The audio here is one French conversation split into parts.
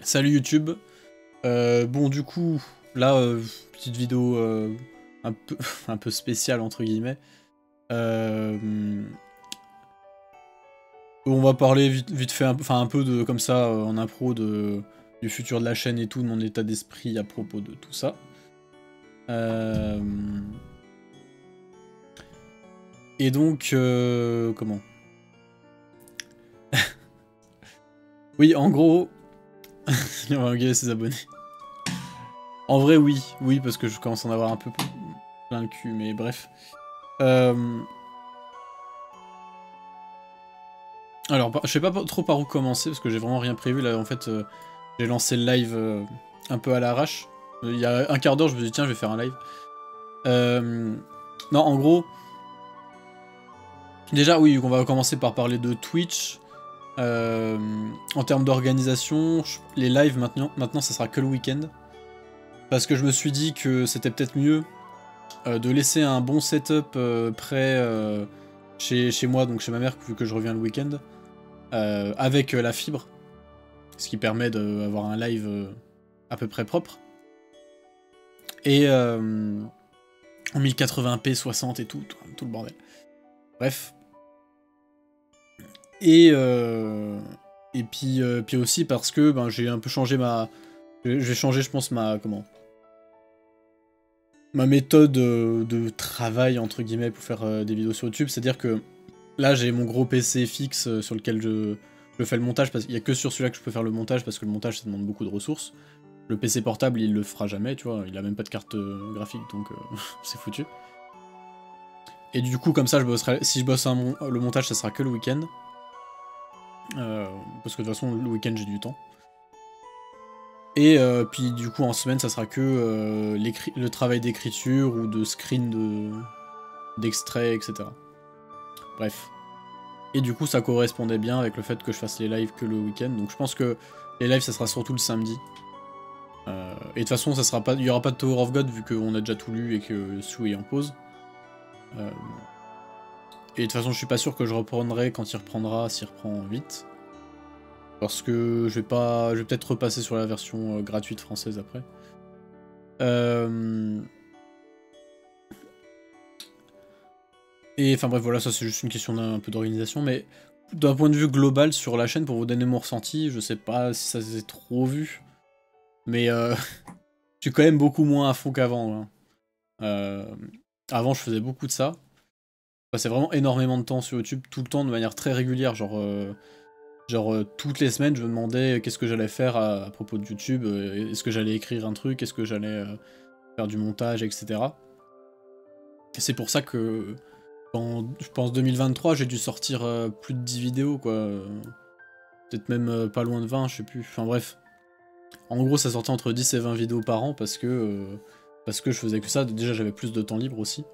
Salut YouTube. Bon du coup, là, petite vidéo un peu, un peu spéciale entre guillemets. On va parler vite fait, enfin un peu de comme ça en impro du futur de la chaîne et tout, de mon état d'esprit à propos de tout ça. Euh, et donc, comment? Oui, en gros, on va engueuler ses abonnés. En vrai, oui, parce que je commence à en avoir un peu plein le cul, mais bref. Alors, je sais pas trop par où commencer, parce que j'ai vraiment rien prévu, là, en fait, j'ai lancé le live un peu à l'arrache. Il y a un quart d'heure, je me suis dit, tiens, je vais faire un live. Non, en gros, déjà, oui, on va commencer par parler de Twitch. En termes d'organisation, les lives, maintenant, ça sera que le week-end. Parce que je me suis dit que c'était peut-être mieux de laisser un bon setup prêt chez moi, donc chez ma mère, vu que je reviens le week-end, avec la fibre. Ce qui permet d'avoir un live à peu près propre. Et en 1080p 60 et tout le bordel. Bref. Et puis aussi parce que ben, j'ai un peu changé ma... J'ai changé, je pense, ma méthode de travail, entre guillemets, pour faire des vidéos sur YouTube. C'est-à-dire que là, j'ai mon gros PC fixe sur lequel je fais le montage, parce qu'il n'y a que sur celui-là que je peux faire le montage, parce que le montage, ça demande beaucoup de ressources. Le PC portable, il le fera jamais, tu vois, il a même pas de carte graphique, donc c'est foutu. Et du coup, comme ça, si je bosse le montage, ça sera que le week-end. Parce que de toute façon, le week-end, j'ai du temps. Et puis du coup, en semaine, ça sera que le travail d'écriture ou de screen d'extrait, etc. Bref. Et du coup, ça correspondait bien avec le fait que je fasse les lives que le week-end. Donc je pense que les lives, ça sera surtout le samedi. Et de toute façon, il y aura pas de Tower of God vu qu'on a déjà tout lu et que Sue est en pause. Et de toute façon, je suis pas sûr que je reprendrai quand il reprendra, s'il reprend vite. Parce que je vais peut-être repasser sur la version gratuite française après. Et enfin bref, voilà, ça c'est juste une question d'un peu d'organisation. Mais d'un point de vue global sur la chaîne, pour vous donner mon ressenti, je sais pas si ça s'est trop vu. Mais je suis quand même beaucoup moins à fond qu'avant. Hein. Avant, je faisais beaucoup de ça. Je passais vraiment énormément de temps sur YouTube, tout le temps, de manière très régulière. Genre toutes les semaines, je me demandais qu'est-ce que j'allais faire à propos de YouTube. Est-ce que j'allais écrire un truc, est-ce que j'allais faire du montage, etc. C'est pour ça que, je pense 2023, j'ai dû sortir plus de 10 vidéos, quoi. Peut-être même pas loin de 20, je sais plus. Enfin bref. En gros, ça sortait entre 10 et 20 vidéos par an parce que je faisais que ça. Déjà, j'avais plus de temps libre aussi.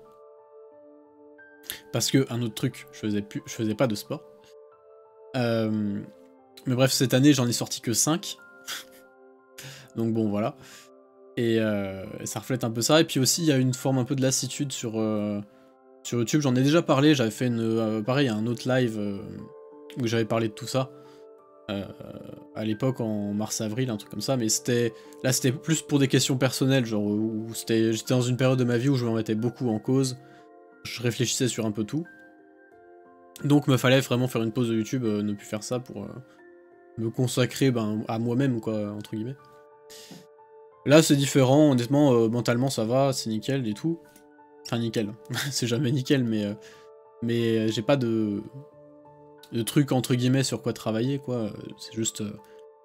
Parce que, un autre truc, je faisais pas de sport. Mais bref, cette année, j'en ai sorti que 5. Donc bon, voilà. Et ça reflète un peu ça. Et puis aussi, il y a une forme un peu de lassitude sur YouTube. J'en ai déjà parlé, j'avais fait pareil, un autre live où j'avais parlé de tout ça. À l'époque, en mars-avril, un truc comme ça. Mais là, c'était plus pour des questions personnelles. Genre, où j'étais dans une période de ma vie où je me remettais beaucoup en cause. Je réfléchissais sur un peu tout. Donc, me fallait vraiment faire une pause de YouTube, ne plus faire ça pour me consacrer à moi-même, quoi, entre guillemets. Là, c'est différent, honnêtement, mentalement, ça va, c'est nickel et tout. Enfin, nickel. C'est jamais nickel, mais j'ai pas de truc, entre guillemets, sur quoi travailler, quoi. C'est juste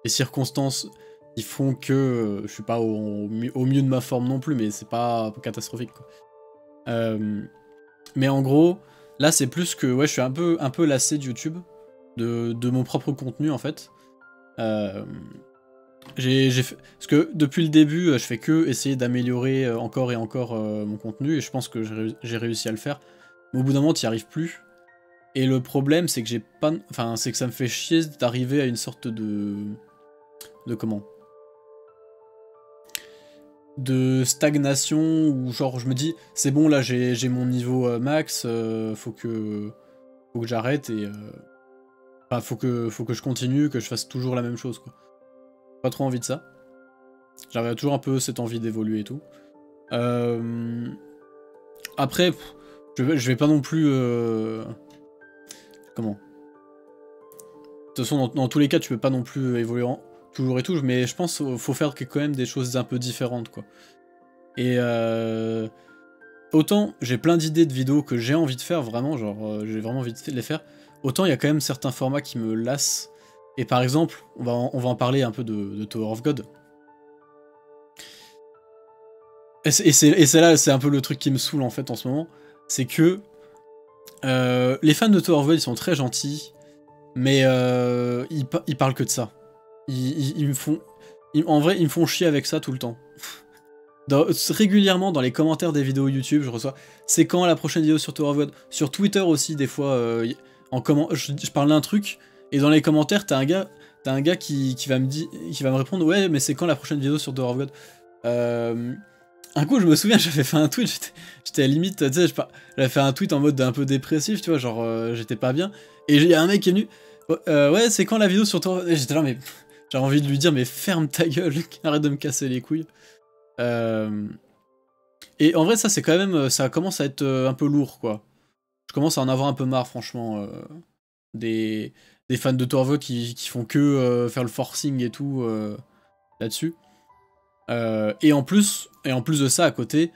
les circonstances qui font que je suis pas au mieux de ma forme non plus, mais c'est pas catastrophique, quoi. Mais en gros, là, c'est plus que, ouais, je suis un peu lassé de YouTube, de mon propre contenu, en fait. Parce que depuis le début, je fais que essayer d'améliorer encore et encore mon contenu, et je pense que j'ai réussi à le faire. Mais au bout d'un moment, t'y arrives plus. Et le problème, c'est que j'ai pas... Enfin, c'est que ça me fait chier d'arriver à une sorte de comment? De stagnation, où genre je me dis, c'est bon, là j'ai mon niveau max, faut que j'arrête et... Enfin, faut que je continue, que je fasse toujours la même chose, quoi. pas trop envie de ça. J'avais toujours un peu cette envie d'évoluer et tout. Après, je vais pas non plus... Comment? De toute façon, dans tous les cas, tu peux pas non plus évoluer toujours et tout, mais je pense qu'il faut faire quand même des choses un peu différentes, quoi. Et autant j'ai plein d'idées de vidéos que j'ai envie de faire, vraiment, genre j'ai vraiment envie de les faire, autant il y a quand même certains formats qui me lassent. Et par exemple, on va en parler un peu de Tower of God. Et c'est là, c'est un peu le truc qui me saoule en fait en ce moment, c'est que les fans de Tower of God, ils sont très gentils, mais ils parlent que de ça. Ils me font... en vrai, ils me font chier avec ça tout le temps. Régulièrement, dans les commentaires des vidéos YouTube, je reçois « C'est quand la prochaine vidéo sur Tower of God ?» Sur Twitter aussi, des fois, je parle d'un truc, et dans les commentaires, t'as un gars qui va me répondre « Ouais, mais c'est quand la prochaine vidéo sur Tower of God ?» Un coup, je me souviens, j'avais fait un tweet, j'étais à limite, tu sais, j'avais fait un tweet en mode un peu dépressif, tu vois, genre, j'étais pas bien, et il y a un mec qui est venu « Ouais, c'est quand la vidéo sur Tower of God ?» Et j'étais là, mais j'ai envie de lui dire « Mais ferme ta gueule, arrête de me casser les couilles. » Et en vrai, ça, c'est quand même, ça commence à être un peu lourd, quoi. Je commence à en avoir un peu marre, franchement, des fans de Tower of God qui font que faire le forcing et tout là-dessus. Et en plus de ça, à côté,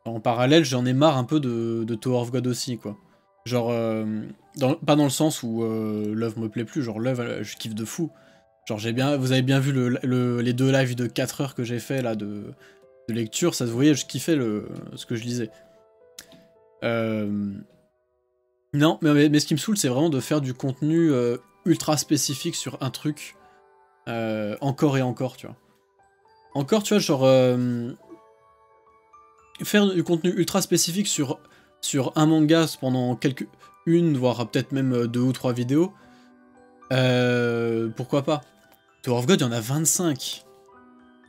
en parallèle, j'en ai marre un peu de Tower of God aussi, quoi. Genre, pas dans le sens où l'œuvre me plaît plus, genre l'œuvre, je kiffe de fou. Genre, vous avez bien vu les 2 lives de 4 heures que j'ai fait, là, de lecture, ça se voyait, je kiffais ce que je lisais. Non, mais ce qui me saoule, c'est vraiment de faire du contenu ultra spécifique sur un truc, encore et encore, tu vois. Encore, tu vois, genre... faire du contenu ultra spécifique sur un manga pendant une, voire peut-être même 2 ou 3 vidéos, pourquoi pas. Tower of God, il y en a 25.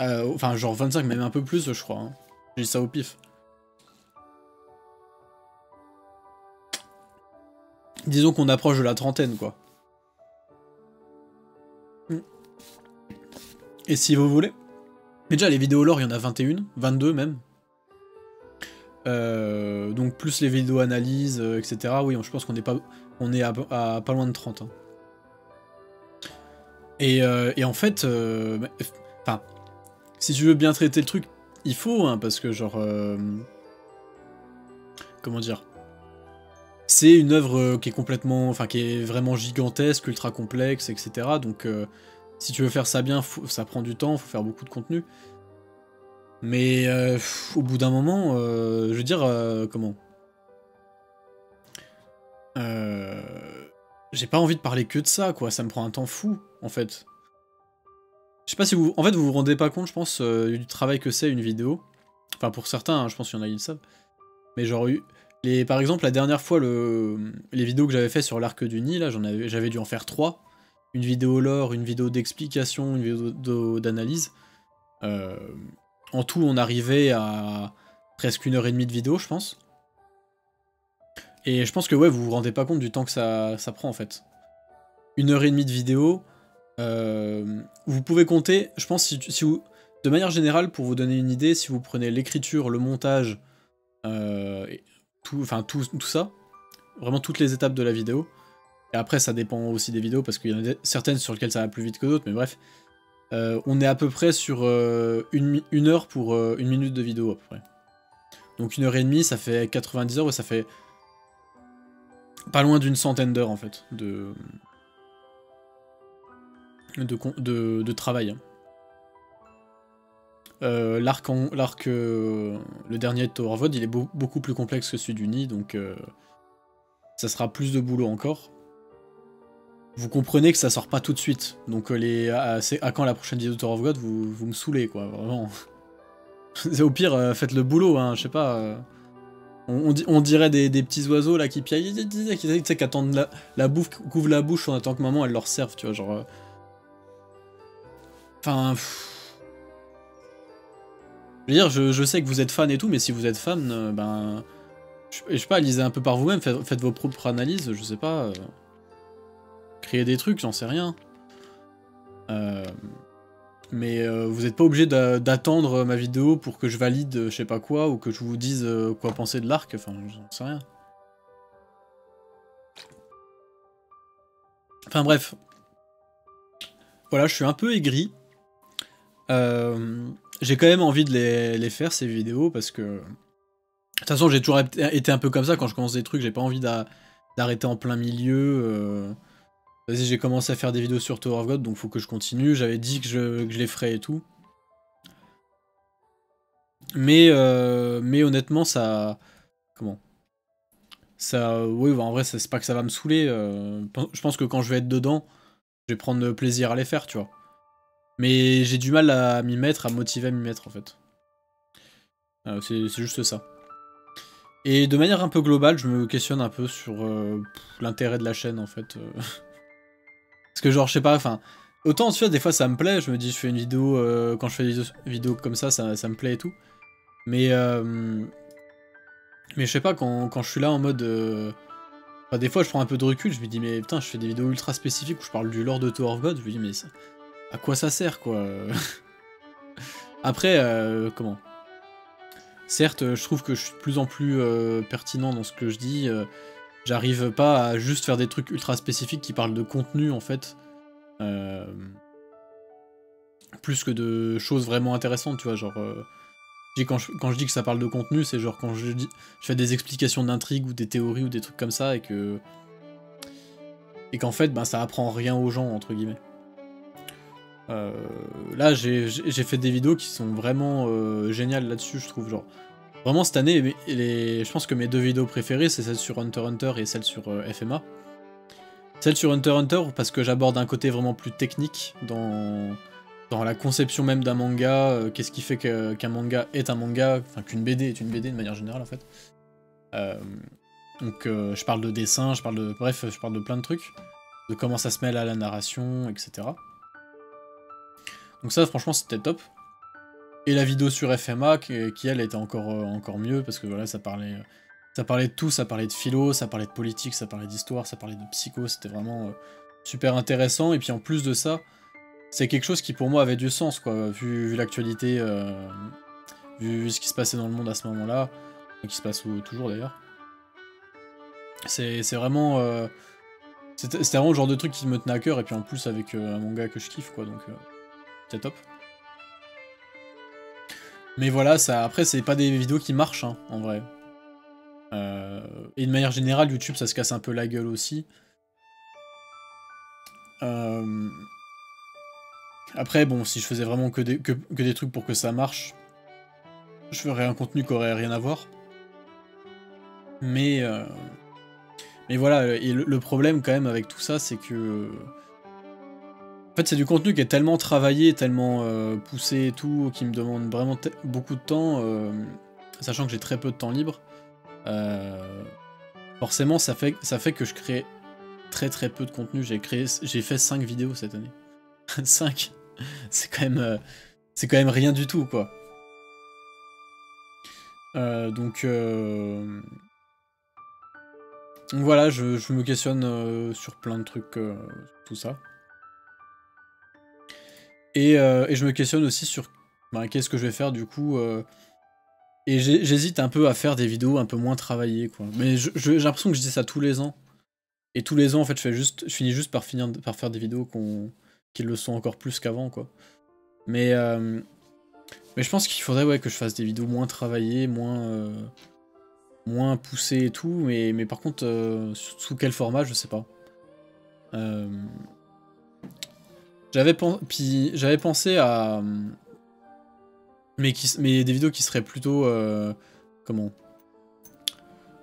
Enfin, genre 25, même un peu plus, je crois. Hein. J'ai dit ça au pif. Disons qu'on approche de la trentaine, quoi. Et si vous voulez... Mais déjà, les vidéos lore, il y en a 21, 22 même. Donc plus les vidéos analyses, etc. Oui, je pense qu'on est à pas loin de 30. Hein. Et en fait... Enfin... Si tu veux bien traiter le truc, il faut, hein, parce que genre... comment dire? C'est une œuvre qui est complètement... Enfin, qui est vraiment gigantesque, ultra complexe, etc. Donc, si tu veux faire ça bien, ça prend du temps, faut faire beaucoup de contenu. Mais au bout d'un moment, je veux dire, comment? J'ai pas envie de parler que de ça, quoi. Ça me prend un temps fou, en fait. Je sais pas si vous... En fait, vous vous rendez pas compte, je pense, du travail que c'est une vidéo. Enfin, pour certains, hein, je pense qu'il y en a qui le savent. Mais genre, par exemple, la dernière fois, les vidéos que j'avais fait sur l'arc du Nid, là, j'avais dû en faire 3. Une vidéo lore, une vidéo d'explication, une vidéo d'analyse. En tout, on arrivait à presque 1h30 de vidéo, je pense. Et je pense que, ouais, vous vous rendez pas compte du temps que ça prend, en fait. 1h30 de vidéo... vous pouvez compter, je pense, si vous, de manière générale, pour vous donner une idée, si vous prenez l'écriture, le montage, tout ça, vraiment toutes les étapes de la vidéo, et après ça dépend aussi des vidéos, parce qu'il y en a certaines sur lesquelles ça va plus vite que d'autres, mais bref, on est à peu près sur une heure pour 1 minute de vidéo, à peu près. Donc 1h30, ça fait 90 heures, et ça fait pas loin d'une centaine d'heures, en fait, de travail. Le dernier de Tower of God, il est beaucoup plus complexe que celui du Nid, donc ça sera plus de boulot encore. Vous comprenez que ça sort pas tout de suite, donc c'est à quand la prochaine vidéo de Tower of God, vous me saoulez, quoi, vraiment. Au pire, faites le boulot, hein, je sais pas... On dirait des petits oiseaux là qui piaillent, qui attendent la bouffe, couvrent la bouche en attendant que maman elle leur serve, tu vois, genre... Enfin... Je veux dire, je sais que vous êtes fan et tout, mais si vous êtes fan, ben... Je sais pas, lisez un peu par vous-même, faites vos propres analyses, je sais pas... créez des trucs, j'en sais rien. Mais vous n'êtes pas obligé d'attendre ma vidéo pour que je valide je sais pas quoi, ou que je vous dise quoi penser de l'arc, enfin j'en sais rien. Enfin bref. Voilà, je suis un peu aigri. J'ai quand même envie de les faire ces vidéos parce que... De toute façon j'ai toujours été un peu comme ça quand je commence des trucs, j'ai pas envie d'arrêter en plein milieu. Vas-y, j'ai commencé à faire des vidéos sur Tower of God, donc faut que je continue. J'avais dit que je les ferais et tout. Mais honnêtement, ça... Comment? Ça... Oui, bah, en vrai, c'est pas que ça va me saouler. Je pense que quand je vais être dedans, je vais prendre plaisir à les faire, tu vois. Mais j'ai du mal à m'y mettre, à me motiver à m'y mettre, en fait. C'est juste ça. Et de manière un peu globale, je me questionne un peu sur l'intérêt de la chaîne, en fait. Parce que genre, je sais pas, enfin... Autant, tu vois, des fois ça me plaît, je me dis, je fais une vidéo, quand je fais des vidéos comme ça me plaît et tout. Mais je sais pas, quand je suis là en mode... Enfin, des fois je prends un peu de recul, je me dis, mais putain, je fais des vidéos ultra spécifiques où je parle du lore de Tower of God, je me dis, mais ça... à quoi ça sert, quoi? Après, comment? Certes, je trouve que je suis de plus en plus pertinent dans ce que je dis, j'arrive pas à juste faire des trucs ultra spécifiques qui parlent de contenu, en fait. Plus que de choses vraiment intéressantes, tu vois, genre... quand je dis que ça parle de contenu, c'est genre quand je fais des explications d'intrigue ou des théories ou des trucs comme ça, et qu'en fait, ben, ça apprend rien aux gens, entre guillemets. Là, j'ai fait des vidéos qui sont vraiment géniales là-dessus, je trouve, genre... Vraiment, cette année, je pense que mes 2 vidéos préférées, c'est celle sur Hunter x Hunter et celle sur FMA. Celle sur Hunter x Hunter, parce que j'aborde un côté vraiment plus technique dans la conception même d'un manga, qu'est-ce qui fait qu'un manga est un manga, enfin qu'une BD est une BD de manière générale en fait. Donc je parle de dessin, je parle de... Bref, je parle de plein de trucs, de comment ça se mêle à la narration, etc. Donc ça franchement c'était top. Et la vidéo sur FMA, qui elle était encore mieux, parce que voilà, ça parlait de tout, ça parlait de philo, ça parlait de politique, ça parlait d'histoire, ça parlait de psycho, c'était vraiment super intéressant, et puis en plus de ça, c'est quelque chose qui pour moi avait du sens, quoi, vu l'actualité, vu ce qui se passait dans le monde à ce moment-là, qui se passe toujours d'ailleurs. C'est vraiment... c'était vraiment le genre de truc qui me tenait à cœur, et puis en plus avec un manga que je kiffe, quoi, donc c'est top. Mais voilà, ça, après c'est pas des vidéos qui marchent, hein, en vrai. Et de manière générale, YouTube ça se casse un peu la gueule aussi. Après, bon, si je faisais vraiment que des trucs pour que ça marche, je ferais un contenu qui aurait rien à voir. Mais voilà, et le problème quand même avec tout ça, c'est que... En fait, c'est du contenu qui est tellement travaillé, tellement poussé et tout, qui me demande vraiment beaucoup de temps, sachant que j'ai très peu de temps libre. Forcément, ça fait que je crée très peu de contenu. J'ai fait 5 vidéos cette année. 5. C'est quand même rien du tout, quoi. Donc voilà, je me questionne sur plein de trucs, tout ça. Et je me questionne aussi sur qu'est-ce que je vais faire du coup. Et j'hésite un peu à faire des vidéos un peu moins travaillées, quoi. Mais j'ai l'impression que je dis ça tous les ans. Et tous les ans, en fait, je finis juste par faire des vidéos qui le sont encore plus qu'avant, quoi. Mais je pense qu'il faudrait que je fasse des vidéos moins travaillées, moins poussées et tout. Mais par contre, sous quel format, je sais pas. J'avais pensé à... Mais des vidéos qui seraient plutôt... comment?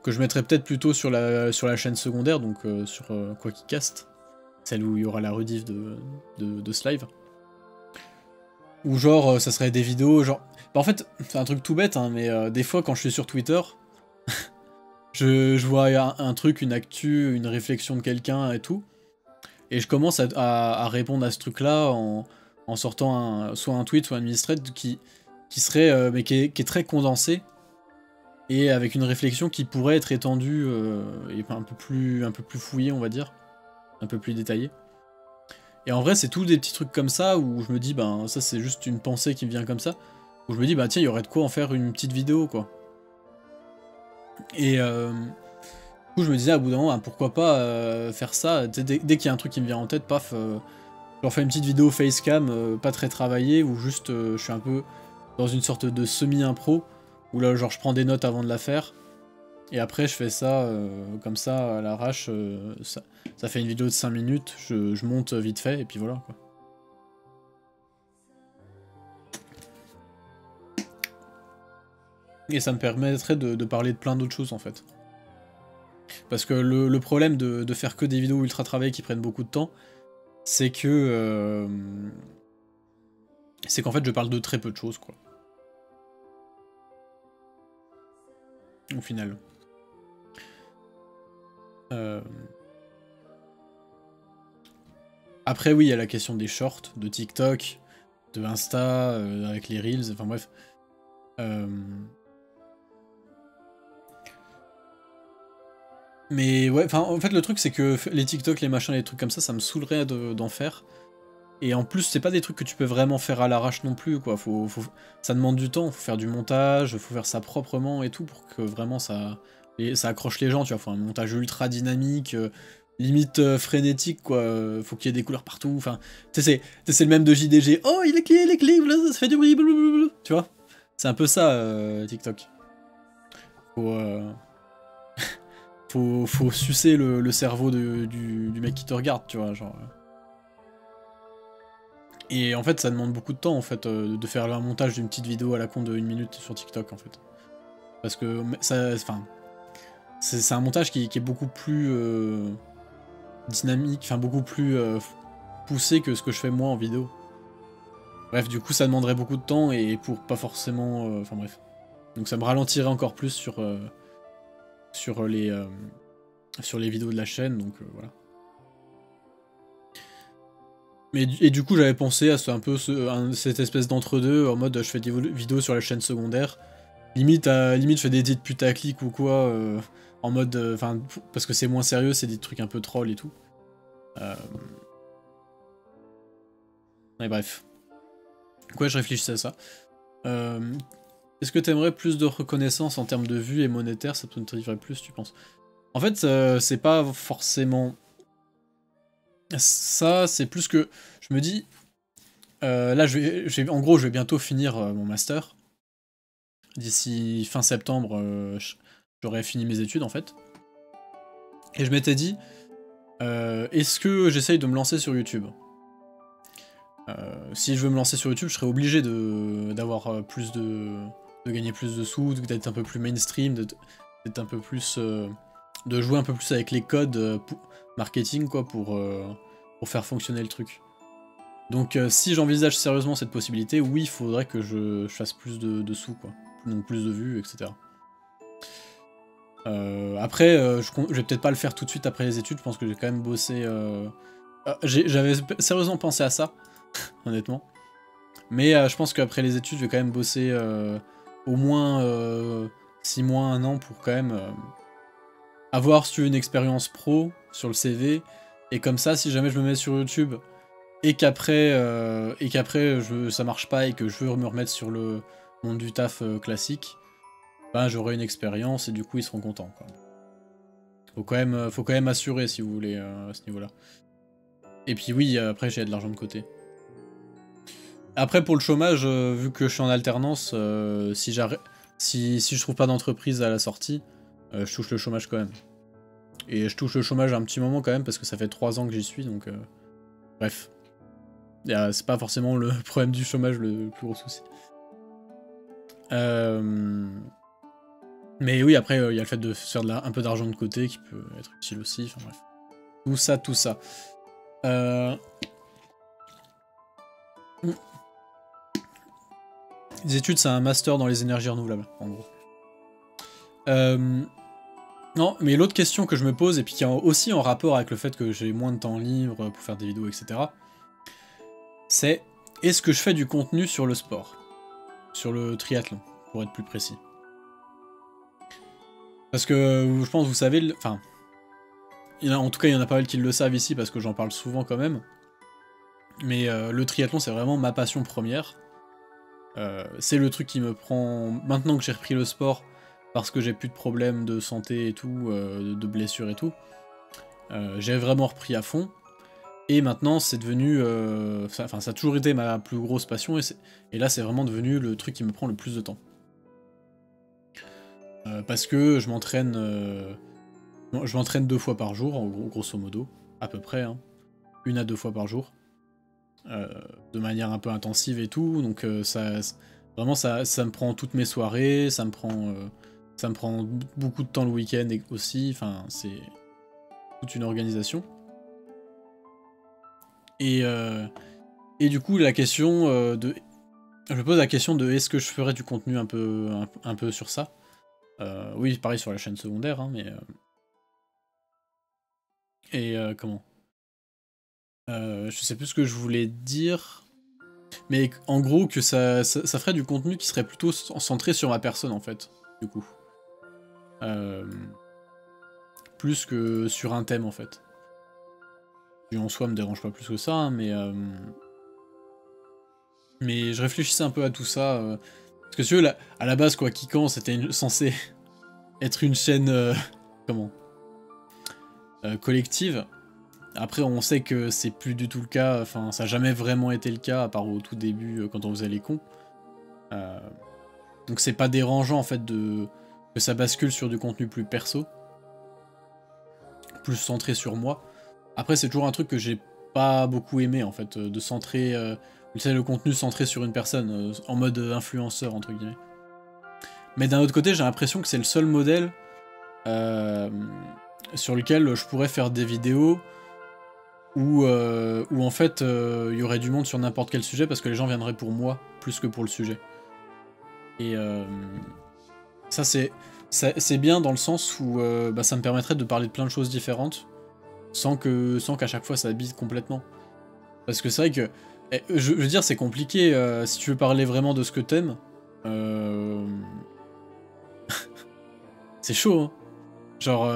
Que je mettrais peut-être plutôt sur la chaîne secondaire, donc sur Quoi qui caste. Celle où il y aura la rediff de ce live. Ou genre, ça serait des vidéos, genre... Bah en fait, c'est un truc tout bête, hein, mais des fois, quand je suis sur Twitter, je vois un truc, une actu, une réflexion de quelqu'un et tout, et je commence à répondre à ce truc-là en sortant soit un tweet, soit un thread qui serait, mais qui est très condensé, et avec une réflexion qui pourrait être étendue, et un peu plus fouillée, on va dire, un peu plus détaillée. Et en vrai, c'est tous des petits trucs comme ça où je me dis, ben ça c'est juste une pensée qui me vient comme ça, où je me dis, bah tiens, il y aurait de quoi en faire une petite vidéo, quoi. Et du coup, je me disais à bout d'un moment, hein, pourquoi pas faire ça, dès qu'il y a un truc qui me vient en tête, paf, je leur fais une petite vidéo facecam, pas très travaillée, où juste je suis un peu dans une sorte de semi-impro, où là, genre, je prends des notes avant de la faire, et après, je fais ça comme ça, à l'arrache, ça fait une vidéo de 5 minutes, je monte vite fait, et puis voilà, quoi. Et ça me permettrait de parler de plein d'autres choses, en fait. Parce que le problème de faire que des vidéos ultra travaillées qui prennent beaucoup de temps, c'est que... c'est qu'en fait, je parle de très peu de choses, quoi. Au final. Après, oui, il y a la question des shorts, de TikTok, de Insta, avec les Reels, enfin bref. Mais ouais, enfin, en fait, le truc, c'est que les TikTok, les machins, les trucs comme ça me saoulerait d'en faire. Et en plus, c'est pas des trucs que tu peux vraiment faire à l'arrache non plus, quoi. Ça demande du temps, faut faire du montage, faut faire ça proprement et tout pour que vraiment ça accroche les gens, tu vois. Faut un montage ultra dynamique, limite frénétique, quoi. Faut qu'il y ait des couleurs partout, enfin... Tu sais, c'est le même de JDG. Oh, il est clé, ça fait du bruit, blablabla, tu vois. C'est un peu ça, TikTok. Faut... faut sucer le cerveau du mec qui te regarde, tu vois, genre... Et en fait, ça demande beaucoup de temps, en fait, de faire un montage d'une petite vidéo à la con de 1 minute sur TikTok, en fait. Parce que ça... Enfin... C'est un montage qui est beaucoup plus dynamique, enfin beaucoup plus poussé que ce que je fais moi en vidéo. Bref, du coup, ça demanderait beaucoup de temps et pour pas forcément... Enfin bref. Donc ça me ralentirait encore plus sur les vidéos de la chaîne, donc voilà. Et du coup, j'avais pensé à cette espèce d'entre-deux, en mode je fais des vidéos sur la chaîne secondaire. Limite, je fais des edits putaclic ou quoi, en mode... Enfin, parce que c'est moins sérieux, c'est des trucs un peu troll et tout. Mais bref. Ouais, je réfléchissais à ça. Est-ce que t'aimerais plus de reconnaissance en termes de vues et monétaire? Ça te motiverait plus, tu penses? En fait, c'est pas forcément... Ça, c'est plus que... Je me dis... là, en gros, je vais bientôt finir mon master. D'ici fin septembre, j'aurai fini mes études, en fait. Et je m'étais dit... est-ce que j'essaye de me lancer sur YouTube? Si je veux me lancer sur YouTube, je serais obligé d'avoir plus de gagner plus de sous, d'être un peu plus mainstream, d'être un peu plus... de jouer un peu plus avec les codes marketing, quoi, pour faire fonctionner le truc. Donc si j'envisage sérieusement cette possibilité, oui, il faudrait que je fasse plus de sous, quoi. Donc plus de vues, etc. Après, je vais peut-être pas le faire tout de suite après les études, je pense que j'ai quand même bossé... J'avais sérieusement pensé à ça, honnêtement. Mais je pense qu'après les études, je vais quand même bosser au moins 6 mois, 1 an pour quand même avoir une expérience pro sur le CV. Et comme ça, si jamais je me mets sur YouTube et qu'après ça marche pas et que je veux me remettre sur le monde du taf classique, ben j'aurai une expérience et du coup ils seront contents, quoi. Faut quand même assurer si vous voulez à ce niveau-là. Et puis oui, après j'ai de l'argent de côté. Après pour le chômage, vu que je suis en alternance, si je trouve pas d'entreprise à la sortie, je touche le chômage quand même. Et je touche le chômage un petit moment quand même parce que ça fait 3 ans que j'y suis, donc bref. C'est pas forcément le problème du chômage le plus gros souci. Mais oui, après, il y a le fait de faire un peu d'argent de côté qui peut être utile aussi, enfin bref. Tout ça. Les études, c'est un master dans les énergies renouvelables, en gros. Non, mais l'autre question que je me pose, et puis qui est aussi en rapport avec le fait que j'ai moins de temps libre pour faire des vidéos, etc., c'est est-ce que je fais du contenu sur le sport? Sur le triathlon, pour être plus précis. Parce que je pense, vous savez, enfin, en tout cas, il y en a pas mal qui le savent ici parce que j'en parle souvent quand même. Mais le triathlon, c'est vraiment ma passion première. C'est le truc qui me prend... Maintenant que j'ai repris le sport, parce que j'ai plus de problèmes de santé et tout, de blessures et tout, j'ai vraiment repris à fond. Et maintenant, c'est devenu... Enfin, ça a toujours été ma plus grosse passion, et là, c'est vraiment devenu le truc qui me prend le plus de temps. Parce que je m'entraîne 2 fois par jour, en gros, grosso modo, à peu près, hein. 1 à 2 fois par jour. De manière un peu intensive et tout, donc vraiment ça me prend toutes mes soirées, ça me prend beaucoup de temps le week-end aussi, enfin c'est toute une organisation. Et du coup la question je me pose la question de est-ce que je ferais du contenu un peu sur ça. Oui, pareil sur la chaîne secondaire, hein, mais comment je sais plus ce que je voulais dire. Mais en gros, que ça ferait du contenu qui serait plutôt centré sur ma personne, en fait, du coup. Plus que sur un thème, en fait. Qui en soi me dérange pas plus que ça, hein, mais je réfléchissais un peu à tout ça. Parce que si tu veux, à la base, quoi, Kikan, c'était censé être une chaîne... comment collective. Après, on sait que c'est plus du tout le cas, enfin, ça n'a jamais vraiment été le cas, à part au tout début, quand on faisait les cons. Donc c'est pas dérangeant en fait que ça bascule sur du contenu plus perso, plus centré sur moi. Après c'est toujours un truc que j'ai pas beaucoup aimé en fait, de centrer le contenu centré sur une personne, en mode influenceur entre guillemets. Mais d'un autre côté j'ai l'impression que c'est le seul modèle sur lequel je pourrais faire des vidéos où en fait il y aurait du monde sur n'importe quel sujet parce que les gens viendraient pour moi plus que pour le sujet. Et ça c'est bien dans le sens où bah, ça me permettrait de parler de plein de choses différentes sans qu'à chaque fois ça bise complètement. Parce que c'est vrai que, je veux dire, c'est compliqué si tu veux parler vraiment de ce que t'aimes. C'est chaud, hein. Genre,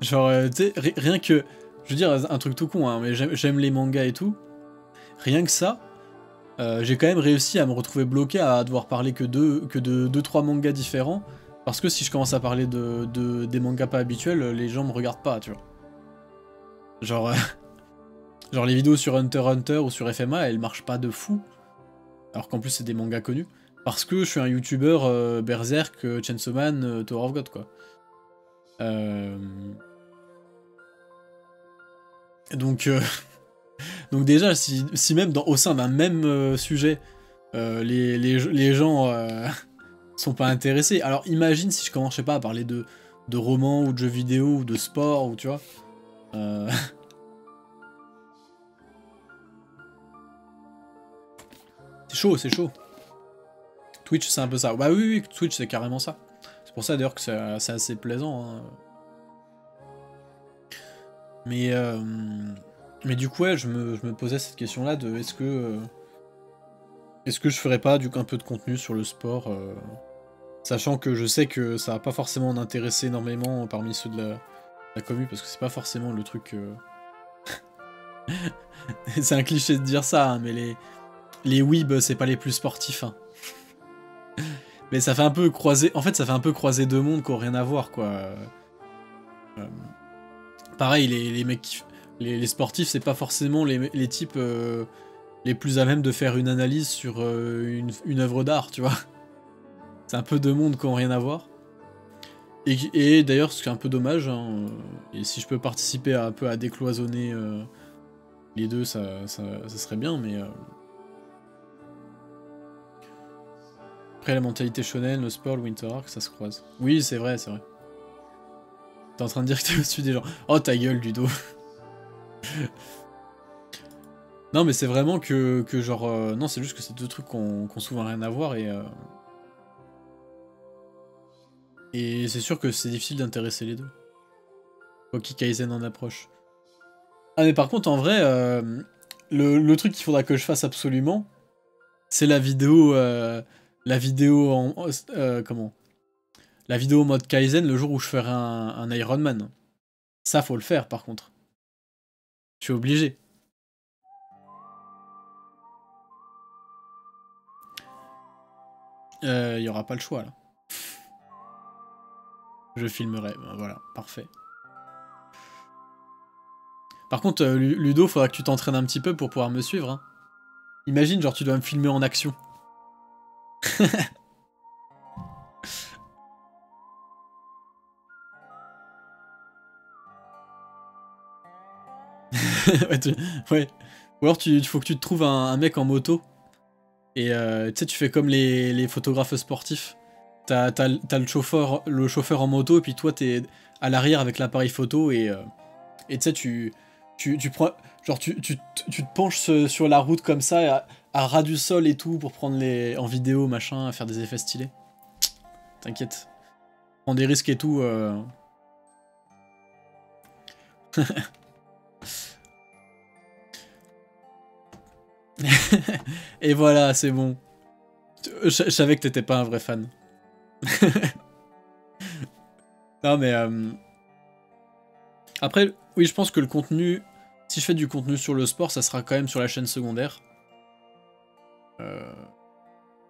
tu sais, rien que, je veux dire, un truc tout con, hein, mais j'aime les mangas et tout. Rien que ça, j'ai quand même réussi à me retrouver bloqué à devoir parler que de 2-3 mangas différents. Parce que si je commence à parler des mangas pas habituels, les gens me regardent pas, tu vois. Genre, genre les vidéos sur Hunter x Hunter ou sur FMA, elles marchent pas de fou. Alors qu'en plus c'est des mangas connus. Parce que je suis un youtubeur Berserk, Chainsaw Man, Tower of God, quoi. Donc, donc déjà, si même au sein d'un même sujet, les gens sont pas intéressés. Alors imagine si je commençais pas à parler de romans ou de jeux vidéo ou de sport ou tu vois. C'est chaud, c'est chaud. Twitch c'est un peu ça. Bah oui, Twitch c'est carrément ça. C'est pour ça d'ailleurs que c'est assez plaisant. Hein. Mais du coup ouais, je me posais cette question là de est-ce que je ferais pas un peu de contenu sur le sport, sachant que je sais que ça va pas forcément en intéresser énormément parmi ceux de la commu, parce que c'est pas forcément le truc... c'est un cliché de dire ça, hein, mais les weebs, c'est pas les plus sportifs. Hein. Mais ça fait un peu croiser... En fait, ça fait un peu croiser deux mondes qui ont rien à voir, quoi. Pareil, les mecs... Les sportifs, c'est pas forcément les types les plus à même de faire une analyse sur une œuvre d'art, tu vois. C'est un peu deux mondes qui ont rien à voir. Et d'ailleurs, ce qui est un peu dommage, hein, et si je peux participer un peu à décloisonner les deux, ça serait bien, mais... Après, la mentalité shonen, le sport, le Winter Arc, ça se croise. Oui, c'est vrai, c'est vrai. T'es en train de dire que t'es au-dessus des gens. Oh, ta gueule, Ludo. Non, mais c'est vraiment que genre... non, c'est juste que c'est deux trucs qui ont souvent rien à voir, et c'est sûr que c'est difficile d'intéresser les deux. Koki Kaizen en approche. Ah mais par contre en vrai, le truc qu'il faudra que je fasse absolument, c'est la vidéo comment? La vidéo mode Kaizen le jour où je ferai un Iron Man. Ça faut le faire par contre. Je suis obligé. Il y aura pas le choix, là. Je filmerai, ben, voilà, parfait. Par contre, Ludo, faudra que tu t'entraînes un petit peu pour pouvoir me suivre, hein. Imagine, genre, tu dois me filmer en action. Ouais, ouais. Ou alors, faut que tu te trouves un mec en moto. Et tu sais, tu fais comme les photographes sportifs. T'as le chauffeur en moto, et puis toi, t'es à l'arrière avec l'appareil photo, et tu sais, tu prends. Genre, tu te penches sur la route comme ça, à ras du sol et tout, pour prendre en vidéo, machin, faire des effets stylés. T'inquiète. Prends des risques et tout. Et voilà, c'est bon. Je savais que t'étais pas un vrai fan. Non, mais... Après, oui, je pense que le contenu... Si je fais du contenu sur le sport, ça sera quand même sur la chaîne secondaire.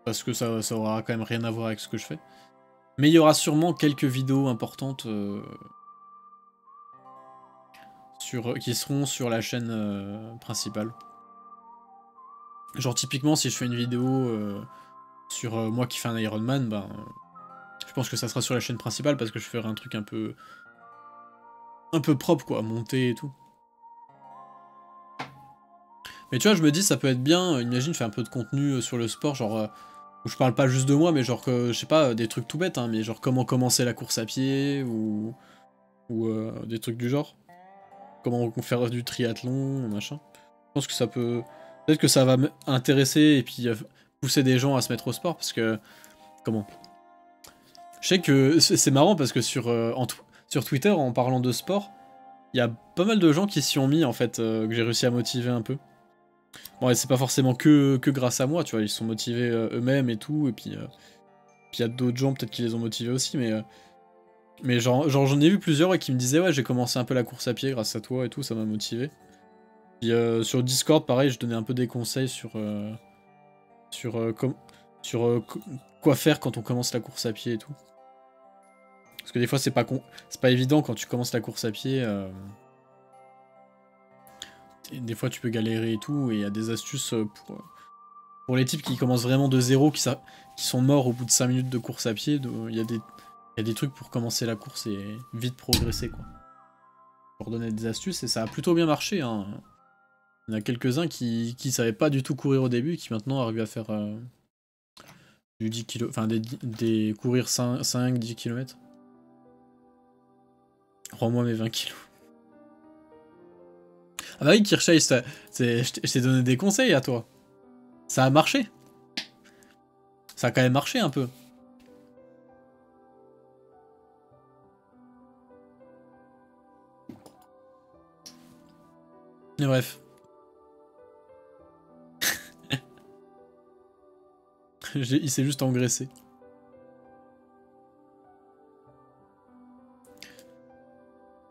Parce que ça aura quand même rien à voir avec ce que je fais. Mais il y aura sûrement quelques vidéos importantes qui seront sur la chaîne principale. Genre typiquement, si je fais une vidéo sur moi qui fais un Ironman, ben... je pense que ça sera sur la chaîne principale parce que je ferai un truc un peu propre, quoi, monté et tout. Mais tu vois, je me dis, ça peut être bien, imagine, je fais un peu de contenu sur le sport, genre, où je parle pas juste de moi, mais genre, je sais pas, des trucs tout bêtes, hein, mais genre comment commencer la course à pied, ou des trucs du genre. Comment faire du triathlon, machin. Je pense que ça peut... Peut-être que ça va intéresser, et puis pousser des gens à se mettre au sport, parce que... Comment? Je sais que c'est marrant, parce que sur Twitter, en parlant de sport, il y a pas mal de gens qui s'y ont mis, en fait, que j'ai réussi à motiver un peu. Bon, et c'est pas forcément que grâce à moi, tu vois, ils sont motivés eux-mêmes et tout, et puis il y a d'autres gens peut-être qui les ont motivés aussi, mais genre j'en ai vu plusieurs qui me disaient ouais, j'ai commencé un peu la course à pied grâce à toi et tout, ça m'a motivé. Puis sur Discord, pareil, je donnais un peu des conseils sur, euh, com- sur quoi faire quand on commence la course à pied et tout. Parce que des fois c'est pas évident quand tu commences la course à pied. Des fois tu peux galérer et tout, et il y a des astuces pour les types qui commencent vraiment de zéro, qui sont morts au bout de 5 minutes de course à pied. Il y a des trucs pour commencer la course et vite progresser, quoi. Pour donner des astuces, et ça a plutôt bien marché, hein. Il y en a quelques-uns qui savaient pas du tout courir au début, qui maintenant arrivent à faire du 10 km, enfin courir 5-10 km. Rends-moi mes 20 kilos. Ah bah oui, Kirchheim, je t'ai donné des conseils à toi. Ça a marché. Ça a quand même marché un peu. Mais bref. Il s'est juste engraissé.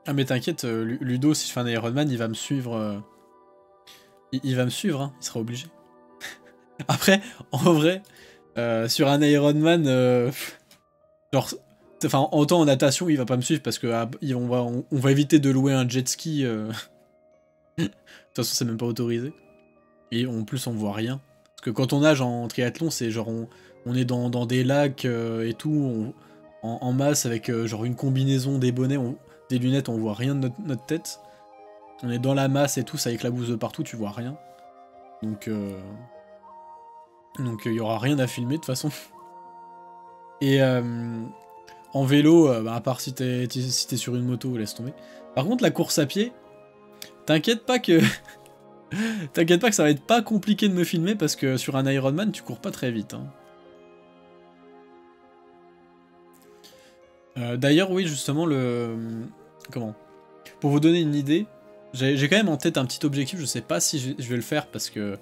Ah mais t'inquiète, Ludo, si je fais un Ironman, il va me suivre. Il va me suivre, hein, il sera obligé. Après, en vrai, sur un Ironman, genre, enfin, autant en natation, il va pas me suivre parce que on va éviter de louer un jet ski. De toute façon, c'est même pas autorisé. Et en plus, on voit rien. Parce que quand on nage en triathlon, c'est genre, on est dans des lacs et tout, en masse avec genre une combinaison, des bonnets, des lunettes, on voit rien de notre tête. On est dans la masse et tout, ça éclabousse de partout, tu vois rien. Donc il y aura rien à filmer de toute façon. Et en vélo, bah, à part si t'es sur une moto, laisse tomber. Par contre, la course à pied, t'inquiète pas que t'inquiète pas que ça va être pas compliqué de me filmer parce que sur un Ironman, tu cours pas très vite, hein. D'ailleurs, oui, justement, comment? Pour vous donner une idée, j'ai quand même en tête un petit objectif, je sais pas si je vais le faire parce que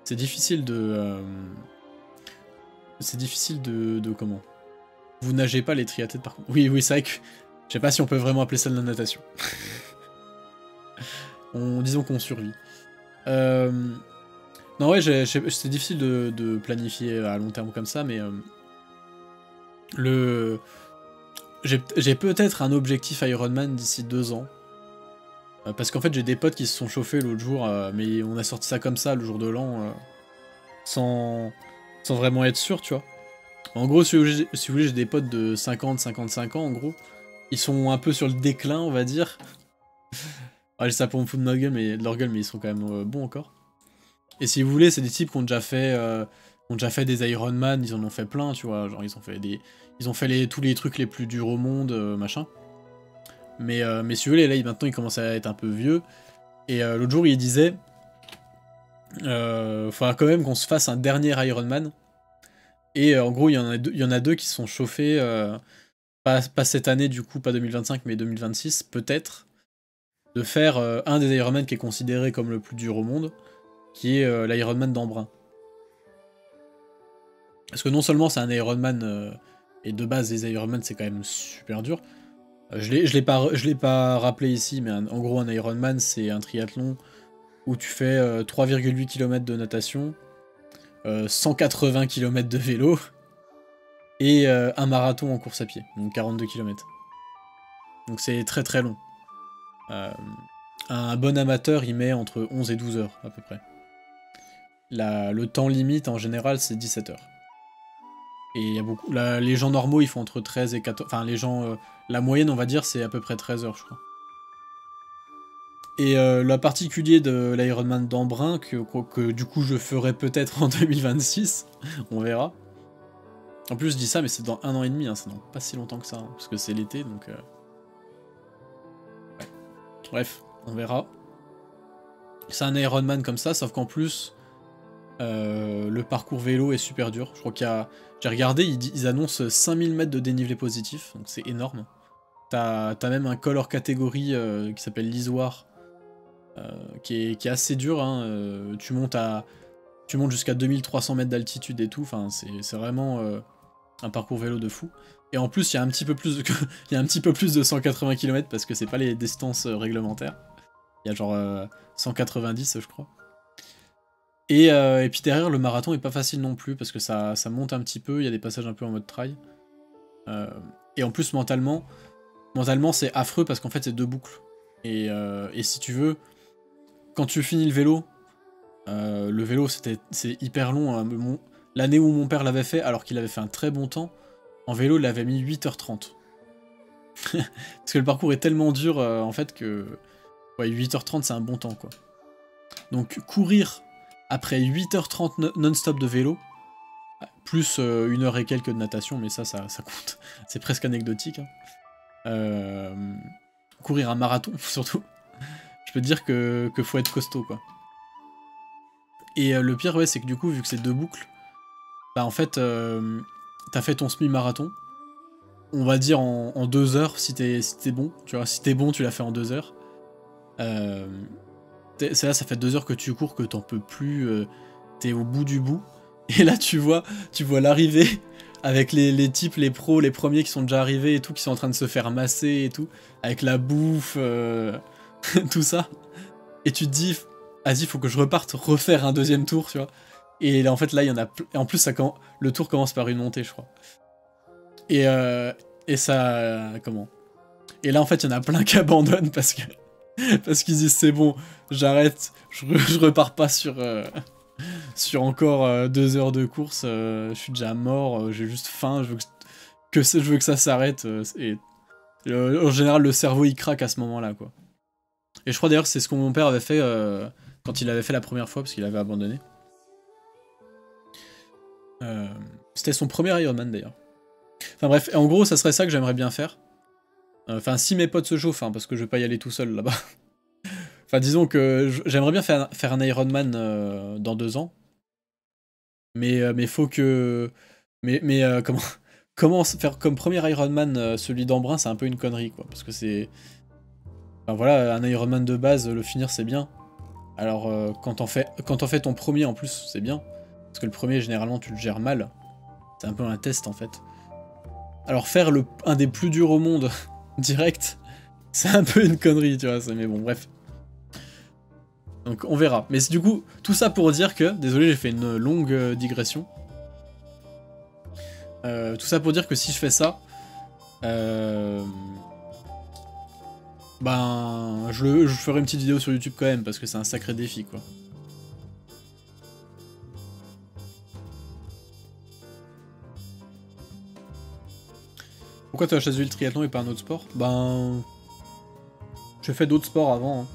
c'est difficile de... c'est difficile de comment? Vous nagez pas les triathlètes par contre. Oui, oui, c'est vrai que... Je sais pas si on peut vraiment appeler ça de la natation. Disons qu'on survit. Non, ouais, c'est difficile de planifier à long terme comme ça, mais Le... J'ai peut-être un objectif Ironman d'ici 2 ans. Parce qu'en fait j'ai des potes qui se sont chauffés l'autre jour, mais on a sorti ça comme ça le jour de l'an, sans... sans vraiment être sûr, tu vois. En gros, si vous voulez, j'ai des potes de 50-55 ans, en gros. Ils sont un peu sur le déclin, on va dire. Ah, j'ai ça pour me foutre de leur gueule, mais ils sont quand même bons encore. Et si vous voulez, c'est des types qui ont déjà fait des Ironman, ils en ont fait plein, tu vois. Genre, ils ont fait tous les trucs les plus durs au monde, machin. Mais si vous voulez, là, maintenant, ils commencent à être un peu vieux. Et l'autre jour, il disait... faudra quand même qu'on se fasse un dernier Ironman. Et en gros, il y en a deux qui se sont chauffés, pas cette année du coup, pas 2025, mais 2026, peut-être, de faire un des Ironman qui est considéré comme le plus dur au monde, qui est l'Ironman d'Embrun. Parce que non seulement c'est un Ironman, et de base les Ironman c'est quand même super dur, je l'ai pas rappelé ici, mais en gros un Ironman c'est un triathlon où tu fais 3,8 km de natation, 180 km de vélo, et un marathon en course à pied, donc 42 km. Donc c'est très très long. Un bon amateur il met entre 11 et 12 heures à peu près. Le temps limite en général c'est 17 heures. Et il y a beaucoup. Les gens normaux ils font entre 13 et 14. Enfin les gens. La moyenne on va dire c'est à peu près 13 heures je crois. Et le particulier de l'Ironman d'Embrun, que du coup je ferai peut-être en 2026, on verra. En plus je dis ça mais c'est dans 1 an et demi, hein, c'est dans pas si longtemps que ça, hein, parce que c'est l'été donc... Ouais. Bref, on verra. C'est un Ironman comme ça, sauf qu'en plus, le parcours vélo est super dur. Je crois qu'il y a... J'ai regardé, ils annoncent 5000 mètres de dénivelé positif, donc c'est énorme. T'as même un col hors catégorie qui s'appelle l'Isoire, qui est assez dur, hein. Tu montes jusqu'à 2300 mètres d'altitude et tout, enfin c'est vraiment un parcours vélo de fou. Et en plus, il y a un petit peu plus il y a un petit peu plus de 180 km parce que c'est pas les distances réglementaires. Il y a genre 190 je crois. Et puis derrière, le marathon est pas facile non plus parce que ça monte un petit peu, il y a des passages un peu en mode trail. Et en plus, mentalement c'est affreux parce qu'en fait, c'est 2 boucles. Et si tu veux, quand tu finis le vélo c'est hyper long. Hein. L'année où mon père l'avait fait, alors qu'il avait fait un très bon temps, en vélo, il avait mis 8h30. Parce que le parcours est tellement dur, en fait, que... Ouais, 8h30, c'est un bon temps, quoi. Donc, courir après 8h30 non-stop de vélo, plus 1 heure et quelques de natation, mais ça compte. C'est presque anecdotique. Hein. Courir un marathon, surtout. Je peux te dire que faut être costaud, quoi. Et le pire, ouais, c'est que du coup, vu que c'est 2 boucles, bah en fait, t'as fait ton semi-marathon, on va dire en 2 heures si t'es bon, tu vois, si t'es bon, tu l'as fait en 2 heures. C'est là, ça fait 2 heures que tu cours, que t'en peux plus, t'es au bout du bout, et là tu vois l'arrivée, avec les types, les pros, les premiers qui sont déjà arrivés et tout, qui sont en train de se faire masser et tout, avec la bouffe, tout ça, et tu te dis, vas-y, faut que je reparte refaire un deuxième tour, tu vois. Et là, en fait, là, il y en a... Et en plus, le tour commence par une montée, je crois. Et ça... comment? Et là, en fait, il y en a plein qui abandonnent parce qu'ils disent, c'est bon, j'arrête, je repars pas sur encore 2 heures de course, je suis déjà mort, j'ai juste faim, je veux que ça s'arrête. Et en général, le cerveau, il craque à ce moment-là, quoi. Et je crois d'ailleurs que c'est ce que mon père avait fait quand il avait fait la première fois, parce qu'il avait abandonné. C'était son premier Ironman d'ailleurs. Enfin bref, en gros, ça serait ça que j'aimerais bien faire. Enfin, si mes potes se chauffent, hein, parce que je vais pas y aller tout seul là-bas. Enfin, disons que j'aimerais bien faire un Ironman dans 2 ans. Mais faut que... Mais comment faire comme premier Ironman celui d'Embrun, c'est un peu une connerie, quoi. Parce que c'est... Enfin voilà, un Ironman de base, le finir, c'est bien. Alors, quand t'en fais ton premier, en plus, c'est bien. Parce que le premier, généralement, tu le gères mal. C'est un peu un test, en fait. Alors, faire un des plus durs au monde, direct, c'est un peu une connerie, tu vois. Mais bon, bref. Donc, on verra. Mais du coup, tout ça pour dire que... Désolé, j'ai fait une longue digression. Tout ça pour dire que si je fais ça, ben je ferai une petite vidéo sur YouTube quand même parce que c'est un sacré défi quoi. Pourquoi tu as choisi le triathlon et pas un autre sport? Ben j'ai fait d'autres sports avant,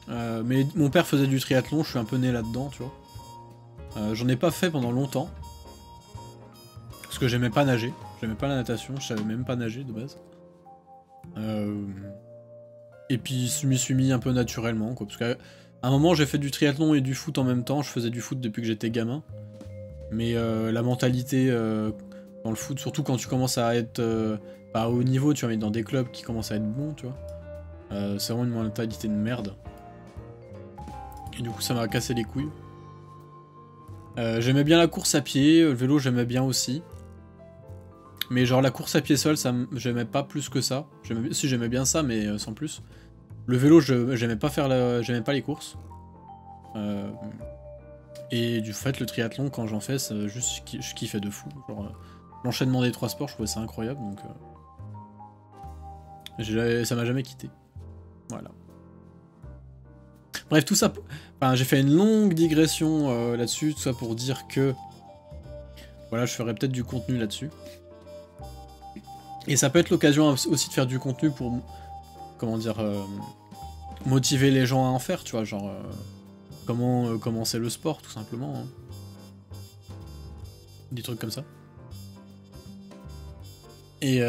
hein. Mais mon père faisait du triathlon, je suis un peu né là-dedans, tu vois. J'en ai pas fait pendant longtemps parce que j'aimais pas nager, j'aimais pas la natation, je savais même pas nager de base. Et puis je m'y suis mis un peu naturellement, quoi. Parce qu'à un moment, j'ai fait du triathlon et du foot en même temps. Je faisais du foot depuis que j'étais gamin. Mais la mentalité dans le foot, surtout quand tu commences à être pas à haut niveau, tu vas mettre dans des clubs qui commencent à être bons, tu vois. C'est vraiment une mentalité de merde. Et du coup, ça m'a cassé les couilles. J'aimais bien la course à pied, le vélo, j'aimais bien aussi. Mais genre la course à pied seule, j'aimais pas plus que ça. Si j'aimais bien ça, mais sans plus. Le vélo, j'aimais pas j'aimais pas les courses. Et du fait, le triathlon, quand j'en fais, juste je kiffais de fou. Genre l'enchaînement des 3 sports, je trouvais ça incroyable, donc ça m'a jamais quitté. Voilà. Bref, tout ça. Enfin, j'ai fait une longue digression là-dessus, tout ça pour dire que voilà, je ferai peut-être du contenu là-dessus. Et ça peut être l'occasion aussi de faire du contenu pour, comment dire, motiver les gens à en faire, tu vois, genre, comment c'est le sport, tout simplement. Hein. Des trucs comme ça. Et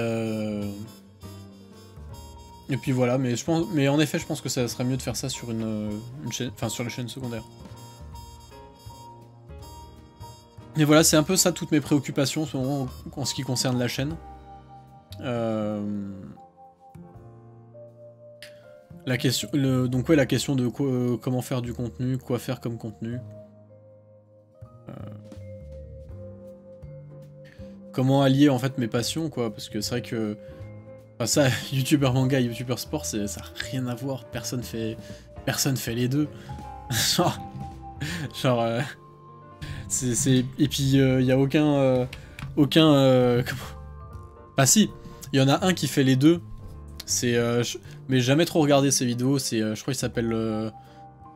puis voilà, mais en effet, je pense que ça serait mieux de faire ça sur une chaîne, enfin sur les chaînes secondaires. Et voilà, c'est un peu ça toutes mes préoccupations en ce moment en ce qui concerne la chaîne. La question, donc ouais, la question de comment faire du contenu, quoi faire comme contenu. Comment allier en fait mes passions, quoi, parce que c'est vrai que... Enfin ça, youtubeur manga, youtubeur sport, ça n'a rien à voir, personne fait les deux. genre et puis il y a aucun... Ah si, il y en a un qui fait les deux, c'est... mais jamais trop regardé ses vidéos, c'est... je crois qu'il s'appelle...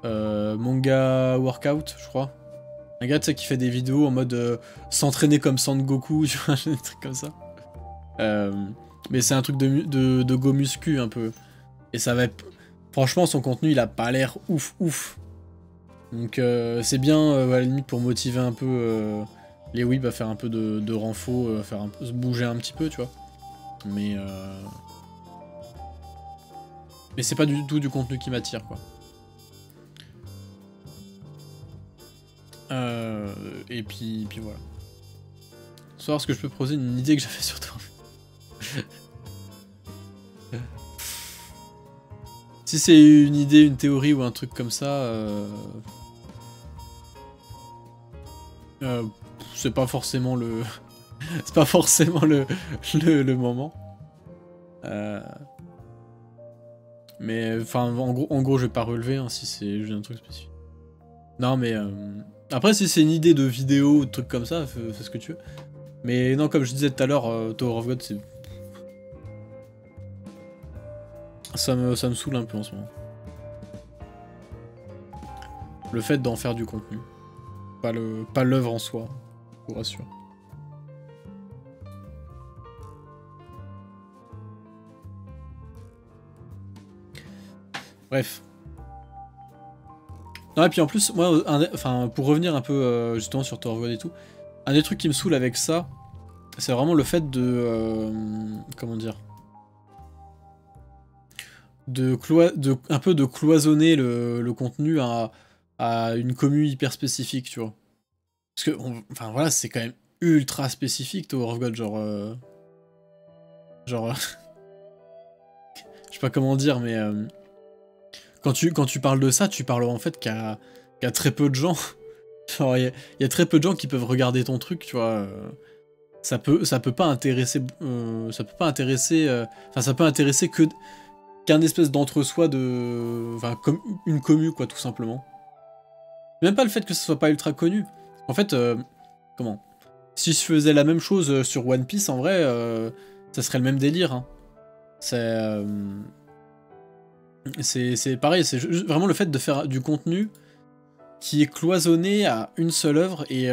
Manga Workout, je crois. Un gars, tu sais, qui fait des vidéos en mode s'entraîner comme Sangoku, tu vois, des trucs comme ça. Mais c'est un truc de go muscu, un peu. Et ça va être... Franchement, son contenu, il a pas l'air ouf. Donc c'est bien, à la limite, pour motiver un peu les weebs à faire un peu de renfo, se bouger un petit peu, tu vois. Mais c'est pas du tout du contenu qui m'attire, quoi. Et puis voilà. Savoir ce que je peux proposer une idée que j'avais sur toi. Si c'est une idée, une théorie ou un truc comme ça, c'est pas forcément le... c'est pas forcément le moment. Mais enfin, en gros, je vais pas relever hein, si c'est juste un truc spécifique. Non, mais après, si c'est une idée de vidéo ou de truc comme ça, fais ce que tu veux. Mais non, comme je disais tout à l'heure, Tower of God, c'est... Ça me saoule un peu en ce moment. Le fait d'en faire du contenu. Pas l'œuvre en soi, je vous rassure. Bref. Non, et puis en plus, moi, pour revenir un peu justement sur Tower of God et tout, un des trucs qui me saoule avec ça, c'est vraiment le fait de... comment dire, un peu de cloisonner le contenu à une commu hyper spécifique, tu vois. Parce que, enfin voilà, c'est quand même ultra spécifique, Tower of God, genre... je sais pas comment dire, mais... quand tu parles de ça, tu parles en fait qu'à très peu de gens. Genre, il y a très peu de gens qui peuvent regarder ton truc, tu vois. Ça peut pas intéresser... ça peut pas intéresser... Enfin, ça peut intéresser qu'un espèce d'entre-soi de... Enfin, comme une commu, quoi, tout simplement. Même pas le fait que ce soit pas ultra connu. En fait, comment ? si je faisais la même chose sur One Piece, en vrai, ça serait le même délire. Hein. C'est pareil, c'est vraiment le fait de faire du contenu qui est cloisonné à une seule œuvre et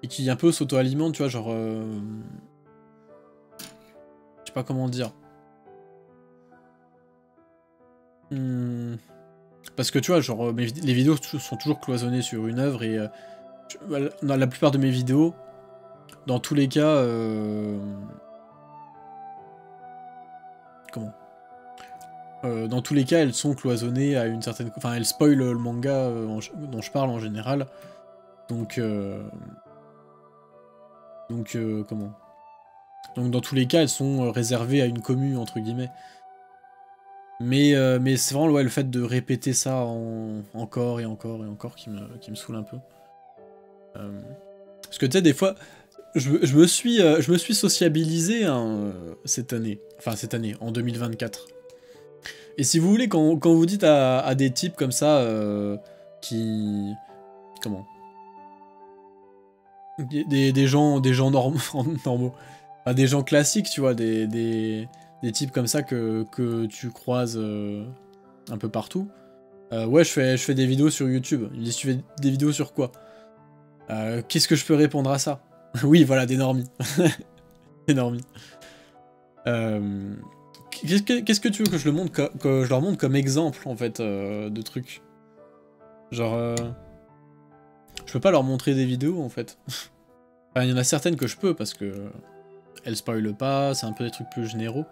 qui un peu s'auto-alimente, tu vois, genre... je sais pas comment dire. Parce que tu vois, genre, les vidéos sont toujours cloisonnées sur une œuvre et dans la plupart de mes vidéos, dans tous les cas... comment dans tous les cas, elles sont cloisonnées à une certaine... Enfin, elles spoilent le manga dont je parle en général. Donc... comment Donc dans tous les cas, elles sont réservées à une commu, entre guillemets. Mais c'est vraiment ouais, le fait de répéter ça encore et encore et encore qui me saoule un peu. Parce que tu sais, des fois, je me suis sociabilisé hein, cette année, en 2024. Et si vous voulez, quand vous dites à des types comme ça, qui... Comment des gens normaux, enfin, des gens classiques, tu vois, des types comme ça que tu croises un peu partout. Ouais, je fais des vidéos sur YouTube. Ils me disent, tu fais des vidéos sur quoi qu'est-ce que je peux répondre à ça? Oui, voilà, des normies. Des normies. Qu'est-ce que tu veux que je leur montre comme exemple, en fait, de trucs? Genre... je peux pas leur montrer des vidéos, en fait. Enfin, il y en a certaines que je peux, parce que... elles spoilent pas, c'est un peu des trucs plus généraux.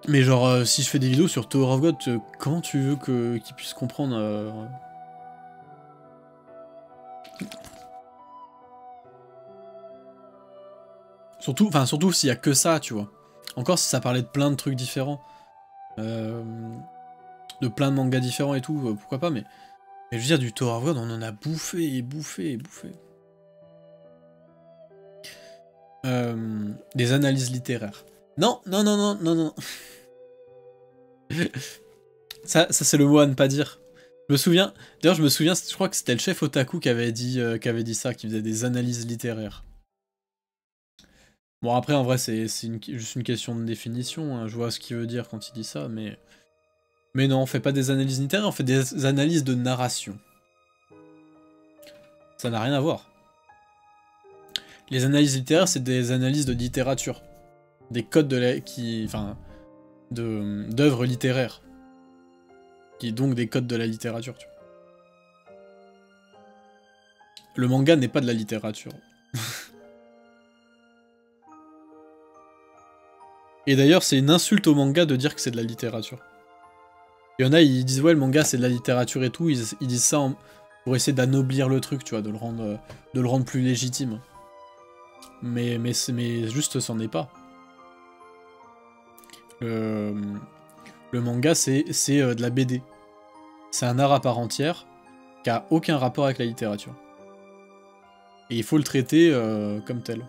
Mais genre, si je fais des vidéos sur Tower of God, comment tu veux qu'ils puissent comprendre Surtout s'il y a que ça, tu vois. Encore si ça parlait de plein de trucs différents. De plein de mangas différents et tout, pourquoi pas, mais je veux dire, du Tower of God, on en a bouffé et bouffé et bouffé. Des analyses littéraires. Non, non, non, non, non, non. ça c'est le mot à ne pas dire. Je me souviens, d'ailleurs je crois que c'était le chef Otaku qui avait dit ça, qui faisait des analyses littéraires. Bon après en vrai c'est juste une question de définition, hein. Je vois ce qu'il veut dire quand il dit ça, mais non, on fait pas des analyses littéraires, on fait des analyses de narration. Ça n'a rien à voir. Les analyses littéraires, c'est des analyses de littérature. Des codes d'œuvres littéraires. Qui est donc des codes de la littérature, tu vois. Le manga n'est pas de la littérature. Et d'ailleurs, c'est une insulte au manga de dire que c'est de la littérature. Il y en a, ils disent ouais, le manga c'est de la littérature et tout, ils disent ça pour essayer d'anoblir le truc, tu vois, de le rendre plus légitime. Mais juste, c'en est pas. Le manga, c'est de la BD. C'est un art à part entière qui a aucun rapport avec la littérature. Et il faut le traiter comme tel.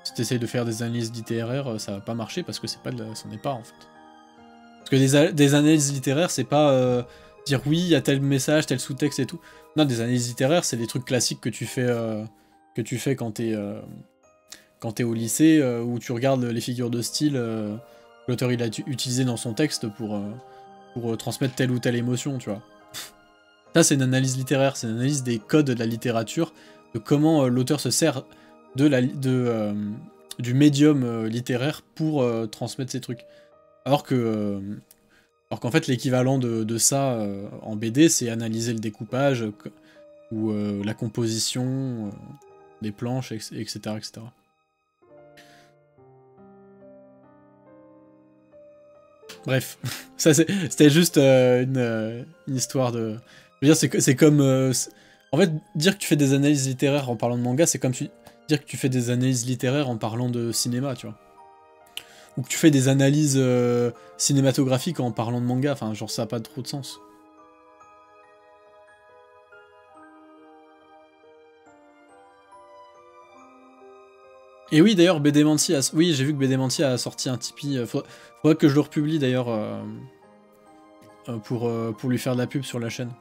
Si tu essayes de faire des analyses littéraires, ça va pas marcher parce que c'en est pas en fait. Parce que des analyses littéraires, c'est pas dire oui, il y a tel message, tel sous-texte et tout. Non, des analyses littéraires, c'est des trucs classiques que tu fais quand t'es au lycée, où tu regardes les figures de style que l'auteur il a utilisé dans son texte pour transmettre telle ou telle émotion, tu vois. Ça, c'est une analyse littéraire, c'est une analyse des codes de la littérature, de comment l'auteur se sert du médium littéraire pour transmettre ses trucs. Alors qu'en fait, l'équivalent de ça en BD, c'est analyser le découpage ou la composition des planches, etc., etc. Bref, ça c'était juste une histoire de... Je veux dire, c'est comme... en fait, dire que tu fais des analyses littéraires en parlant de manga, c'est comme dire que tu fais des analyses littéraires en parlant de cinéma, tu vois. Ou que tu fais des analyses cinématographiques en parlant de manga, enfin, genre ça a pas trop de sens. Et oui, d'ailleurs, BDManti oui, j'ai vu que BDManti a sorti un Tipeee. Faudrait que je le republie d'ailleurs pour lui faire de la pub sur la chaîne.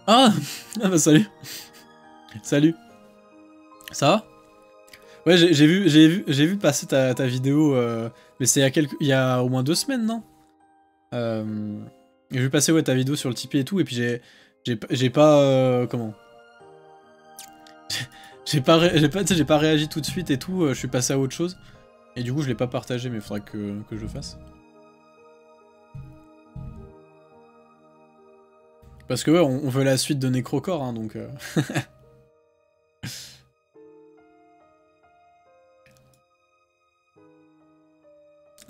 Ah, ah bah salut. Salut. Ça va? Ouais, j'ai vu passer ta vidéo, mais c'est il y a au moins 2 semaines, non? J'ai vu passer ouais, ta vidéo sur le Tipeee et tout, et puis j'ai pas, comment? Tu sais, j'ai pas réagi tout de suite et tout, je suis passé à autre chose. Et du coup, je l'ai pas partagé, mais il faudra que je le fasse. Parce que ouais, on veut la suite de Necrocore, hein, donc...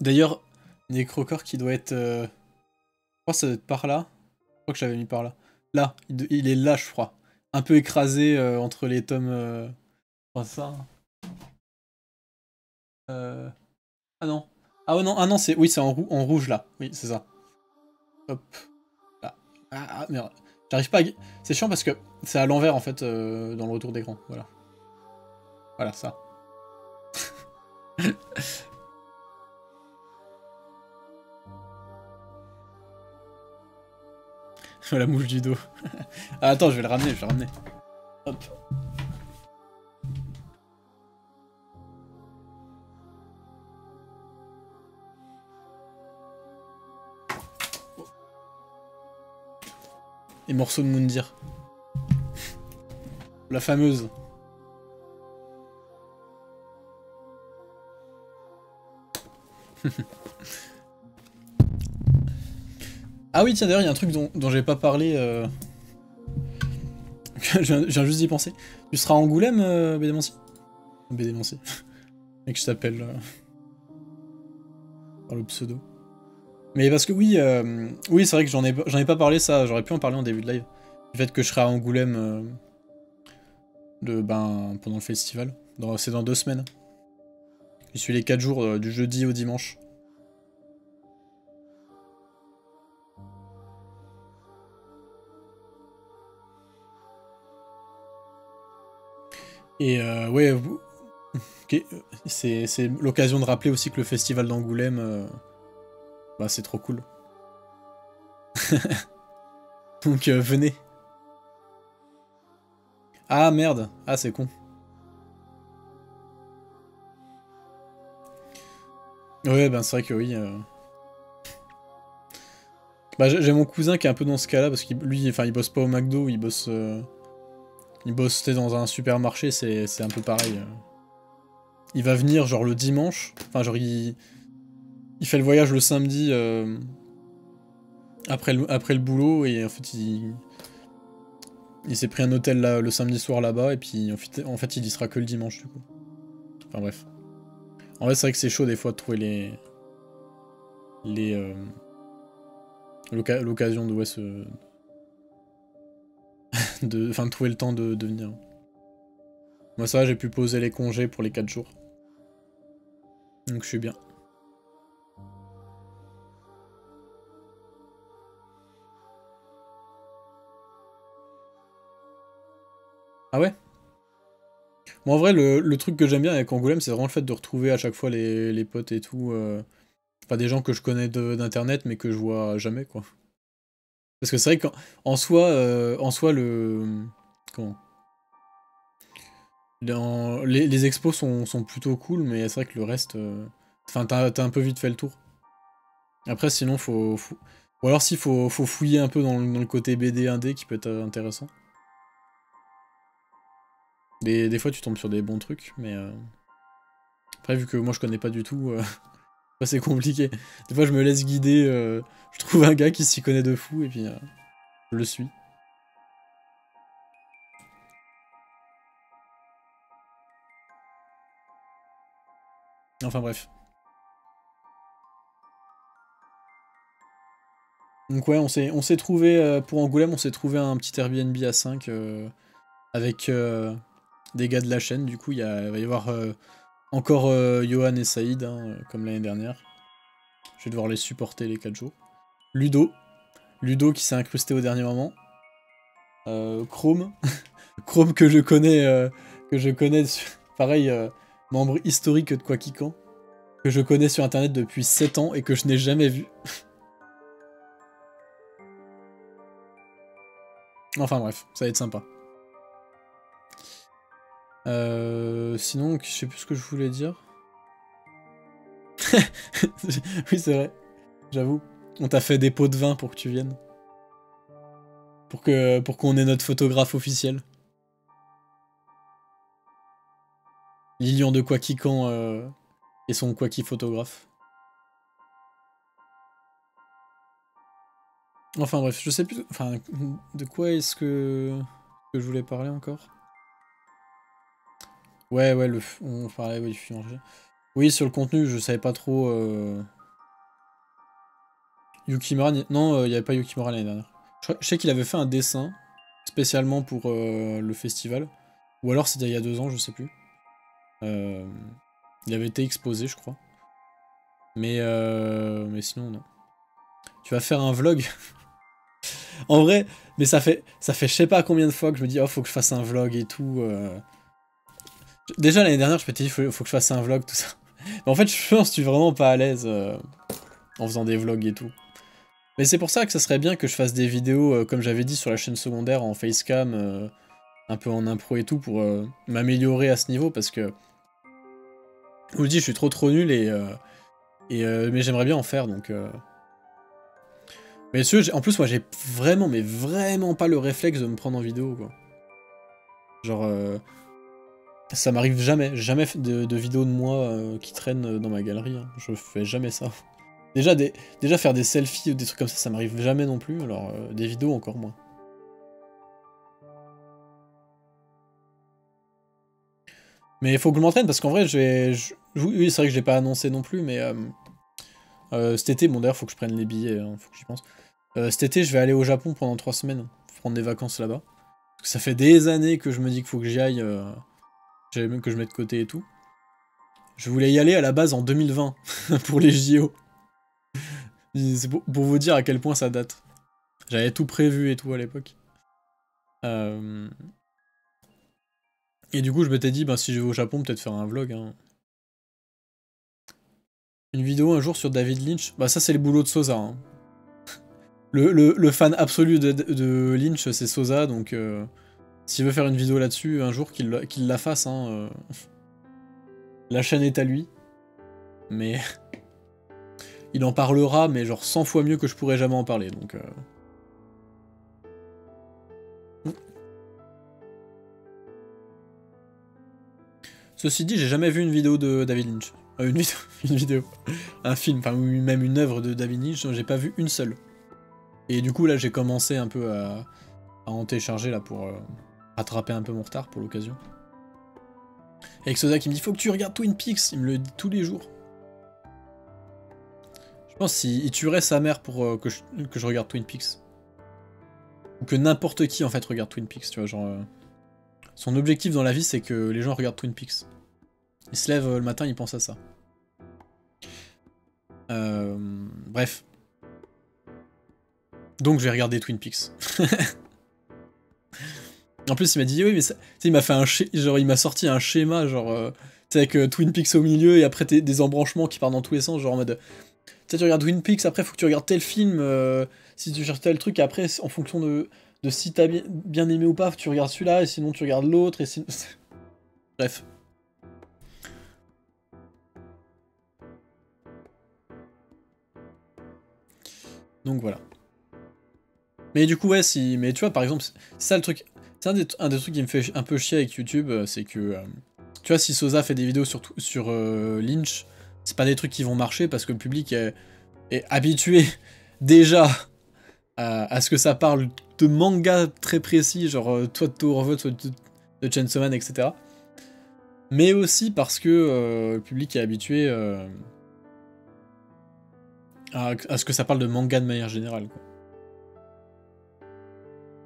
D'ailleurs, Necrocore qui doit être... Je crois que ça doit être par là. Je crois que je l'avais mis par là. Là, il est là, je crois. Un peu écrasé entre les tomes... ça. Ah non. Ah ouais, non, ah non, c'est... Oui, c'est en rouge, là. Oui, c'est ça. Hop. Là. Ah, merde. J'arrive pas à... C'est chiant parce que c'est à l'envers, en fait, dans le retour d'écran. Voilà. Voilà, ça. La mouche du dos. Ah, attends, je vais le ramener. Hop. Et morceaux de Moundir. La fameuse. Ah oui, tiens, d'ailleurs, il y a un truc dont j'ai pas parlé. Je viens juste d'y penser. Tu seras à Angoulême, Bédémancy? Bédémancy. Mec, je t'appelle par le pseudo. Mais parce que oui, oui c'est vrai que j'en ai pas parlé, ça. J'aurais pu en parler en début de live. Du fait que je serai à Angoulême pendant le festival. C'est dans 2 semaines. Je suis les 4 jours du jeudi au dimanche. Et ouais, c'est l'occasion de rappeler aussi que le festival d'Angoulême, bah c'est trop cool. Donc venez. Ah merde, ah c'est con. Ouais, ben c'est vrai que oui. Bah j'ai mon cousin qui est un peu dans ce cas-là parce qu'il lui, enfin il bosse pas au McDo, il bosse dans un supermarché, c'est un peu pareil. Il va venir genre le dimanche, enfin genre il fait le voyage le samedi après le boulot et en fait il s'est pris un hôtel là, le samedi soir là-bas et puis en fait il y sera que le dimanche du coup. Enfin bref. En vrai c'est vrai que c'est chaud des fois de trouver l'occasion de ouais de trouver le temps de venir. Moi ça j'ai pu poser les congés pour les 4 jours. Donc je suis bien. Ah ouais? Bon, en vrai, le truc que j'aime bien avec Angoulême, c'est vraiment le fait de retrouver à chaque fois les potes et tout. Enfin, des gens que je connais d'internet, mais que je vois jamais, quoi. Parce que c'est vrai qu'en soi, comment? Les expos sont plutôt cool, mais c'est vrai que le reste. Enfin, t'as un peu vite fait le tour. Après, sinon, ou alors, s'il faut fouiller un peu dans le côté BD indé qui peut être intéressant. Des fois, tu tombes sur des bons trucs, mais. Après, vu que moi je connais pas du tout, c'est compliqué. Des fois, je me laisse guider, je trouve un gars qui s'y connaît de fou, et puis je le suis. Enfin bref. Donc ouais, on s'est trouvé, pour Angoulême, on s'est trouvé un petit Airbnb à 5 avec des gars de la chaîne. Du coup, il va y avoir encore Johan et Saïd, hein, comme l'année dernière. Je vais devoir les supporter les 4 jours. Ludo. Ludo qui s'est incrusté au dernier moment. Chrome. Chrome que je connais pareil, membre historique de Quakican. Que je connais sur internet depuis 7 ans et que je n'ai jamais vu. Enfin bref, ça va être sympa. Sinon, je sais plus ce que je voulais dire. Oui, c'est vrai, j'avoue. On t'a fait des pots de vin pour que tu viennes. Pour qu'on ait notre photographe officiel. Lilian de Quaquican et son Quacky photographe. Enfin bref, je sais plus... Enfin, de quoi est-ce que je voulais parler encore? Ouais, on parlait du film. Oui, sur le contenu, je savais pas trop... Yukimura... Non, il y avait pas Yukimura l'année dernière. Je sais qu'il avait fait un dessin spécialement pour le festival. Ou alors c'était il y a 2 ans, je sais plus. Il avait été exposé, je crois. Mais sinon, non. Tu vas faire un vlog? En vrai, mais ça fait je sais pas combien de fois que je me dis, oh, faut que je fasse un vlog et tout. Déjà, l'année dernière, je m'étais dit, faut que je fasse un vlog, tout ça. Mais en fait, je pense que je suis vraiment pas à l'aise en faisant des vlogs et tout. Mais c'est pour ça que ça serait bien que je fasse des vidéos, comme j'avais dit, sur la chaîne secondaire, en facecam, un peu en impro et tout, pour m'améliorer à ce niveau, parce que... Je vous le dis, je suis trop nul, mais j'aimerais bien en faire, donc... Mais en plus, moi, j'ai vraiment, mais vraiment pas le réflexe de me prendre en vidéo, quoi. Genre... Ça m'arrive jamais fait de vidéos de moi qui traînent dans ma galerie, hein. Je fais jamais ça. Déjà faire des selfies ou des trucs comme ça m'arrive jamais non plus, alors des vidéos encore moins. Mais il faut que je m'entraîne parce qu'en vrai, oui, c'est vrai que je l'ai pas annoncé non plus, mais cet été, bon d'ailleurs, faut que je prenne les billets, hein, faut que j'y pense. Cet été, je vais aller au Japon pendant 3 semaines, prendre des vacances là-bas. Parce que ça fait des années que je me dis qu'il faut que j'y aille, j'avais même que je mette de côté et tout. Je voulais y aller à la base en 2020 pour les JO. C'est pour vous dire à quel point ça date. J'avais tout prévu et tout à l'époque. Euh, Et du coup, je m'étais dit, bah, si je vais au Japon, peut-être faire un vlog, hein. Une vidéo un jour sur David Lynch. Bah, ça, c'est le boulot de Sosa, hein. Le fan absolu de Lynch, c'est Sosa, donc s'il veut faire une vidéo là-dessus, un jour, qu'il la fasse, hein. La chaîne est à lui. Mais il en parlera, mais genre 100 fois mieux que je pourrais jamais en parler, donc... Ceci dit, j'ai jamais vu une vidéo de David Lynch. Une vidéo. Un film, enfin, ou même une œuvre de David Lynch, j'ai pas vu une seule. Et du coup, là, j'ai commencé un peu à en télécharger, là, pour rattraper un peu mon retard, pour l'occasion. Et avec Sosa qui me dit, faut que tu regardes Twin Peaks, il me le dit tous les jours. Je pense qu'il tuerait sa mère pour que je regarde Twin Peaks. Ou que n'importe qui, en fait, regarde Twin Peaks, tu vois, genre... Son objectif dans la vie, c'est que les gens regardent Twin Peaks. Il se lève le matin, il pense à ça. Bref. Donc je vais regarder Twin Peaks. En plus il m'a dit oui mais il m'a fait genre il m'a sorti un schéma genre avec Twin Peaks au milieu et après des embranchements qui partent dans tous les sens genre en mode tu regardes Twin Peaks après faut que tu regardes tel film si tu cherches tel truc après en fonction de si t'as bien aimé ou pas tu regardes celui-là et sinon tu regardes l'autre et sinon... Bref. Donc voilà. Mais du coup, ouais, si. Mais tu vois, par exemple, c'est ça le truc. C'est un des trucs qui me fait un peu chier avec YouTube, c'est que. Tu vois, si Sosa fait des vidéos sur Lynch, c'est pas des trucs qui vont marcher parce que le public est habitué déjà à ce que ça parle de mangas très précis, genre toi de Towervolt, soit de Chainsaw Man, etc. Mais aussi parce que le public est habitué à ce que ça parle de manga de manière générale, quoi.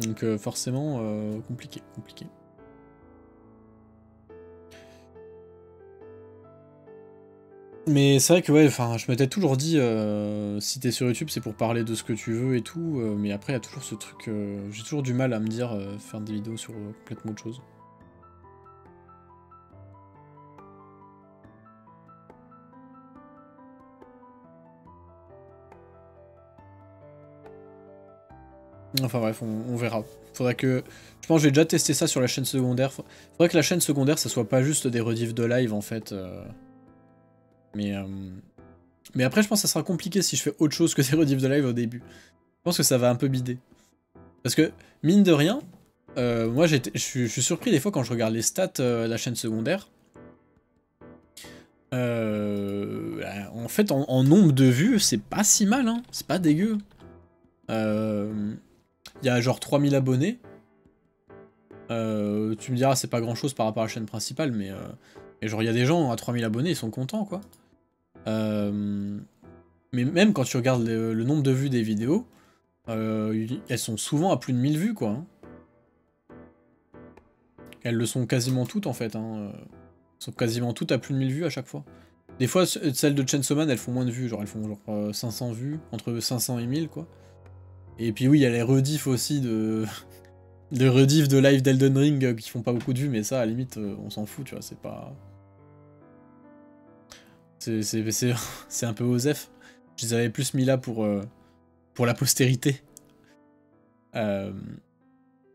Donc forcément, compliqué. Mais c'est vrai que ouais, enfin, je m'étais toujours dit, si t'es sur YouTube, c'est pour parler de ce que tu veux et tout, mais après, il y a toujours ce truc, j'ai toujours du mal à me dire, faire des vidéos sur complètement autre chose. Enfin bref, on verra. Faudra que... Je pense que j'ai déjà testé ça sur la chaîne secondaire. Faudrait que la chaîne secondaire, ça soit pas juste des rediffs de live, en fait. Mais après, je pense que ça sera compliqué si je fais autre chose que des rediffs de live au début. Je pense que ça va un peu bider. Parce que, mine de rien, moi je suis surpris des fois quand je regarde les stats de la chaîne secondaire. En fait, en nombre de vues, c'est pas si mal, hein. C'est pas dégueu. Il y a genre 3000 abonnés. Tu me diras, c'est pas grand chose par rapport à la chaîne principale, mais genre, il y a des gens à 3000 abonnés, ils sont contents, quoi. Mais même quand tu regardes le nombre de vues des vidéos, elles sont souvent à plus de 1000 vues, quoi. Hein. Elles le sont quasiment toutes, en fait. Hein. Elles sont quasiment toutes à plus de 1000 vues à chaque fois. Des fois, celles de Chainsaw Man, elles font moins de vues. Genre, elles font genre 500 vues, entre 500 et 1000, quoi. Et puis oui, il y a les rediffs aussi de... de rediffs de live d'Elden Ring qui font pas beaucoup de vues, mais ça, à la limite, on s'en fout, tu vois, c'est pas... C'est un peu osef. Je les avais plus mis là pour la postérité.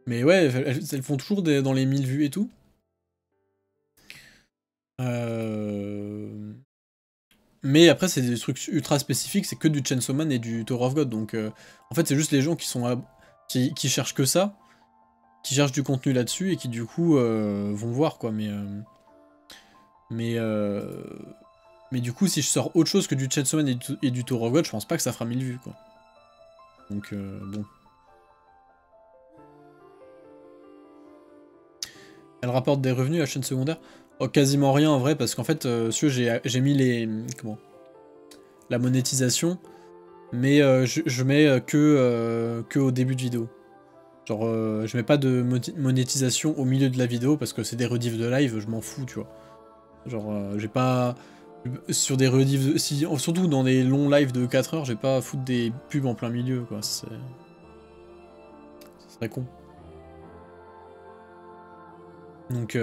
Mais ouais, elles font toujours dans les 1000 vues et tout. Mais après, c'est des trucs ultra spécifiques, c'est que du Chainsaw Man et du Tower of God. Donc en fait, c'est juste les gens qui sont qui cherchent que ça, qui cherchent du contenu là-dessus et qui du coup vont voir quoi. Mais du coup, si je sors autre chose que du Chainsaw Man et du Tower of God, je pense pas que ça fera 1000 vues quoi. Donc bon. Elle rapporte des revenus à la chaîne secondaire? Oh, quasiment rien en vrai, parce qu'en fait, j'ai mis les... Comment? La monétisation, mais je mets que au début de vidéo. Genre, je mets pas de monétisation au milieu de la vidéo, parce que c'est des rediffs de live, je m'en fous, tu vois. Genre, j'ai pas... Sur des rediffs... surtout dans des longs lives de 4 heures, j'ai pas à foutre des pubs en plein milieu, quoi. Ce serait con. Donc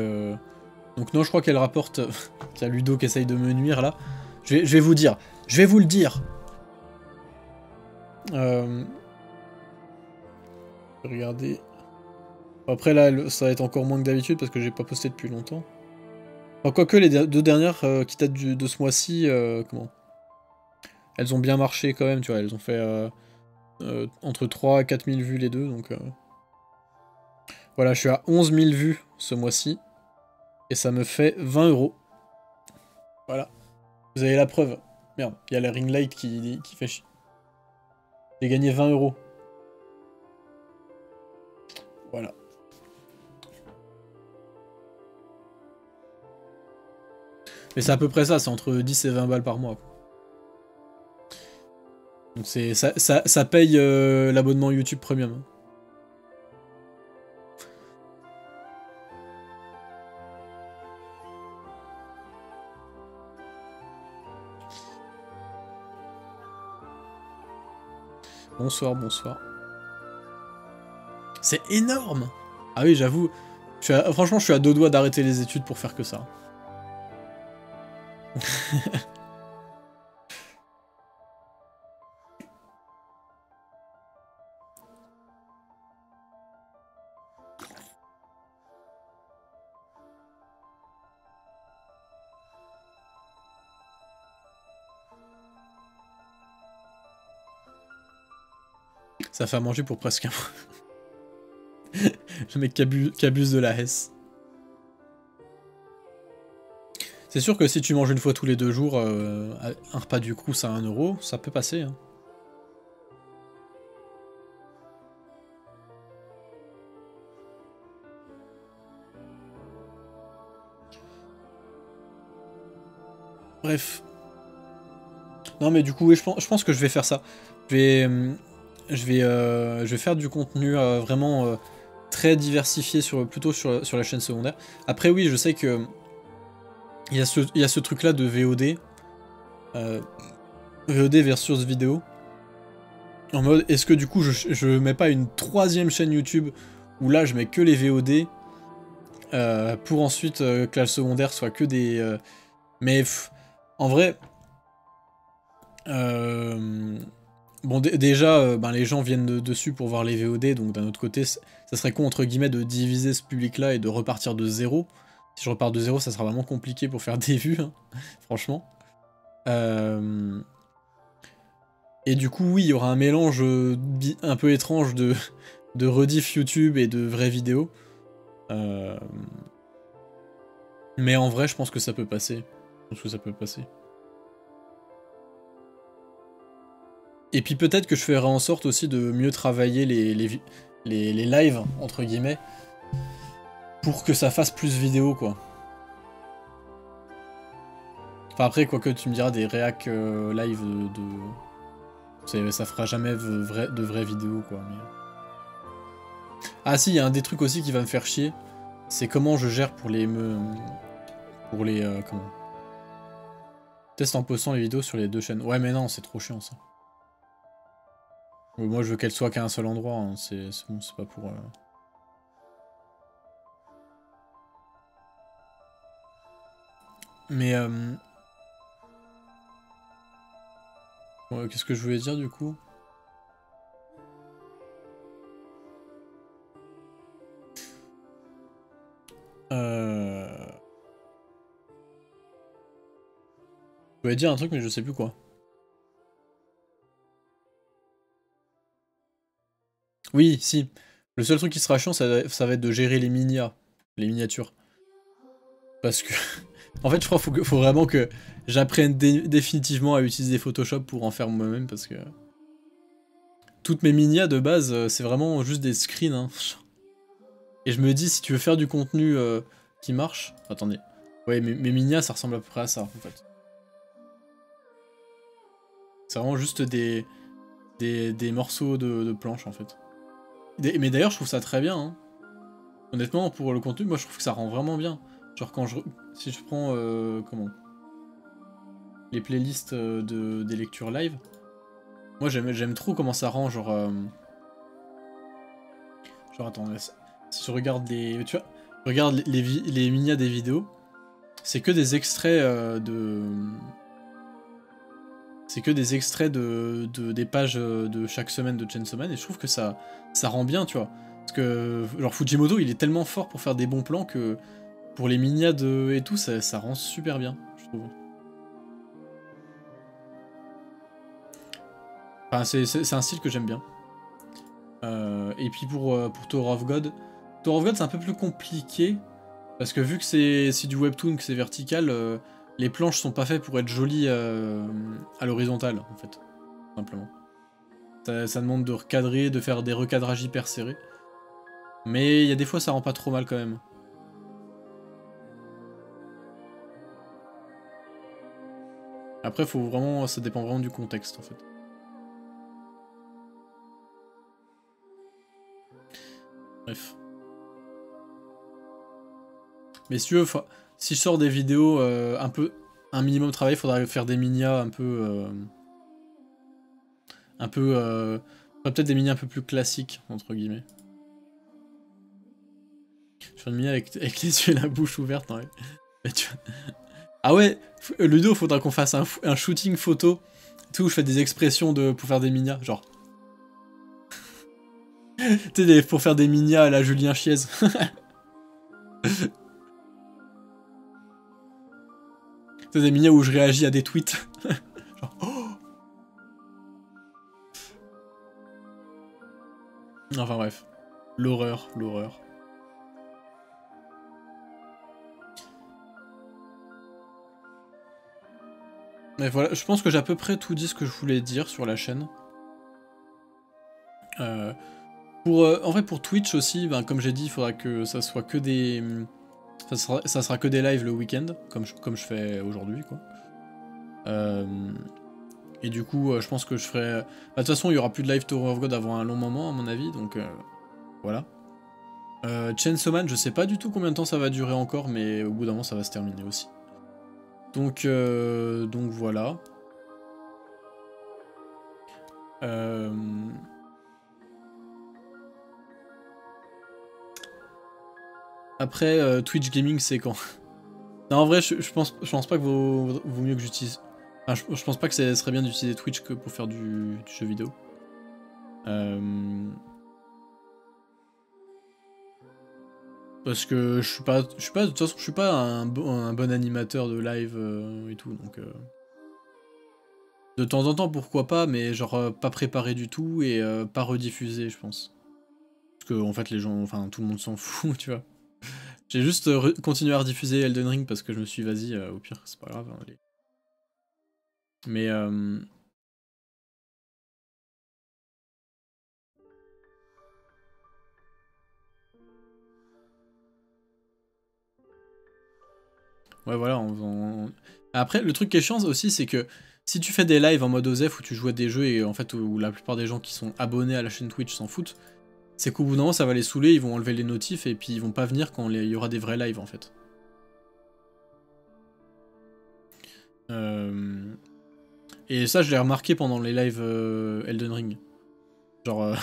non, je crois qu'elle rapporte... Il y a Ludo qui essaye de me nuire, là. Je vais vous dire. Je vais vous le dire. Regardez. Après, là, ça va être encore moins que d'habitude, parce que j'ai pas posté depuis longtemps. Enfin, quoique, les deux dernières qui datent de ce mois-ci, comment? Elles ont bien marché, quand même, tu vois. Elles ont fait entre 3 et 4000 vues, les deux, donc... Voilà, je suis à 11 000 vues, ce mois-ci. Et ça me fait 20 €. Voilà. Vous avez la preuve. Merde, il y a la ring light qui fait chier. J'ai gagné 20 €. Voilà. Mais c'est à peu près ça, c'est entre 10 et 20 balles par mois. Donc ça paye l'abonnement YouTube Premium. Bonsoir, bonsoir. C'est énorme! Ah oui, j'avoue. Franchement, je suis à deux doigts d'arrêter les études pour faire que ça. Ça fait à manger pour presque un mois. Le mec qui abuse de la Hesse. C'est sûr que si tu manges une fois tous les 2 jours, un repas du Crous à 1 €, ça peut passer. Hein. Bref. Non mais du coup, oui, je pense que je vais faire ça. Je vais faire du contenu vraiment très diversifié plutôt sur la chaîne secondaire. Après oui, je sais que il y a ce truc là de VOD. VOD versus vidéo. En mode, est-ce que du coup je mets pas une troisième chaîne YouTube où là je mets que les VOD pour ensuite que la secondaire soit que des... mais en vrai... Bon, déjà, ben, les gens viennent dessus pour voir les VOD, donc d'un autre côté, ça serait con, entre guillemets, de diviser ce public-là et de repartir de zéro. Si je repars de zéro, ça sera vraiment compliqué pour faire des vues, hein, franchement. Et du coup, oui, il y aura un mélange un peu étrange de rediff YouTube et de vraies vidéos. Mais en vrai, je pense que ça peut passer. Je pense que ça peut passer. Et puis peut-être que je ferai en sorte aussi de mieux travailler les lives, entre guillemets, pour que ça fasse plus vidéo, quoi. Enfin après, quoique tu me diras, des réacs live ça fera jamais de vraies vidéos, quoi. Mais... Ah si, il y a un des trucs aussi qui va me faire chier, c'est comment je gère pour les... comment... Test en postant les vidéos sur les 2 chaînes. Ouais mais non, c'est trop chiant ça. Moi je veux qu'elle soit qu'à un seul endroit, hein. C'est bon, c'est pas pour... Mais ouais, qu'est-ce que je voulais dire du coup? Je voulais dire un truc mais je sais plus quoi. Oui, si. Le seul truc qui sera chiant, ça va être de gérer les miniatures. Parce que... en fait, je crois qu'il faut vraiment que j'apprenne définitivement à utiliser Photoshop pour en faire moi-même, parce que... Toutes mes minias, de base, c'est vraiment juste des screens, hein. Et je me dis, si tu veux faire du contenu qui marche... Attendez. Ouais, mes minias, ça ressemble à peu près à ça, en fait. C'est vraiment juste des morceaux de planches, en fait. Mais d'ailleurs, je trouve ça très bien, hein. Honnêtement, pour le contenu, moi, je trouve que ça rend vraiment bien. Genre, si je prends... comment les playlists des lectures live. Moi j'aime trop comment ça rend, genre... Genre attends, si je regarde les... Tu vois, regarde les minias des vidéos, c'est que des extraits C'est que des extraits des pages de chaque semaine de Chainsaw Man, et je trouve que ça rend bien, tu vois. Parce que, genre, Fujimoto, il est tellement fort pour faire des bons plans que pour les minias et tout, ça rend super bien, je trouve. Enfin, c'est un style que j'aime bien. Et puis pour Tower of God, c'est un peu plus compliqué, parce que vu que c'est du webtoon, que c'est vertical, les planches sont pas faites pour être jolies à l'horizontale, en fait, simplement. Ça demande de recadrer, de faire des recadrages hyper serrés. Mais il y a des fois ça rend pas trop mal quand même. Après ça dépend vraiment du contexte en fait. Bref. Mais si tu veux, si je sors des vidéos un minimum de travail, il faudra faire des minias peut-être des minias un peu plus classiques, entre guillemets. Je fais une minia avec les yeux et la bouche ouverte, ouais. Ah ouais, Ludo, faudra qu'on fasse un shooting photo, tout où je fais des expressions pour faire des minias, genre. Tu sais, pour faire des minias à la Julien Chiez. C'est des minias où je réagis à des tweets. Genre, oh. Enfin bref. L'horreur. Mais voilà, je pense que j'ai à peu près tout dit ce que je voulais dire sur la chaîne. En vrai, pour Twitch aussi, ben, comme j'ai dit, il faudra que ça soit que des... Ça sera que des lives le week-end, comme je fais aujourd'hui, quoi. Et du coup, je pense que je ferai... Bah, de toute façon, il y aura plus de live Tower of God avant un long moment, à mon avis, donc voilà. Chainsaw Man, je sais pas du tout combien de temps ça va durer encore, mais au bout d'un moment, ça va se terminer aussi. Donc voilà. Après, Twitch Gaming, c'est quand? Non, en vrai, je pense pas que vaut mieux que j'utilise... Je pense pas que ce serait bien d'utiliser Twitch que pour faire du jeu vidéo. Parce que je suis pas, de toute façon, je suis pas un bon animateur de live et tout, donc de temps en temps pourquoi pas, mais genre pas préparé du tout et pas rediffusé, je pense. Parce que en fait les gens, enfin tout le monde s'en fout, tu vois. J'ai juste continué à rediffuser Elden Ring parce que je me suis dit, vas-y, au pire c'est pas grave. Hein, mais ouais, voilà. Après, le truc qui est chiant aussi, c'est que si tu fais des lives en mode OZEF où tu joues à des jeux et en fait où la plupart des gens qui sont abonnés à la chaîne Twitch s'en foutent, c'est qu'au bout d'un moment ça va les saouler, ils vont enlever les notifs et puis ils vont pas venir quand il y aura des vrais lives en fait. Et ça, je l'ai remarqué pendant les lives Elden Ring. Genre,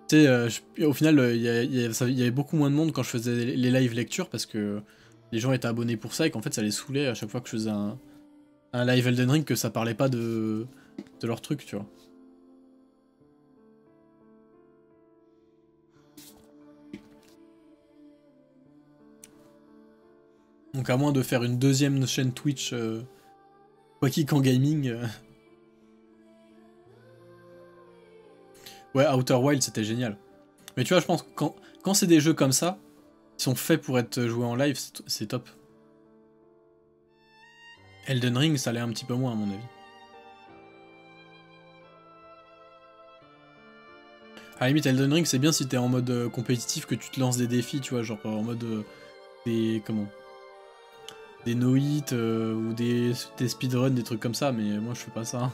tu sais, au final, il y avait beaucoup moins de monde quand je faisais les lives lecture parce que les gens étaient abonnés pour ça et qu'en fait ça les saoulait à chaque fois que je faisais un live Elden Ring que ça parlait pas de leur truc, tu vois. Donc à moins de faire une deuxième chaîne Twitch Quackicant Gaming. Ouais, Outer Wild c'était génial. Mais tu vois, je pense que quand c'est des jeux comme ça, qui sont faits pour être joués en live, c'est top. Elden Ring, ça l'est un petit peu moins à mon avis. À la limite, Elden Ring, c'est bien si t'es en mode compétitif, que tu te lances des défis, tu vois, genre en mode des no-hit ou des speedruns, des trucs comme ça, mais moi je fais pas ça.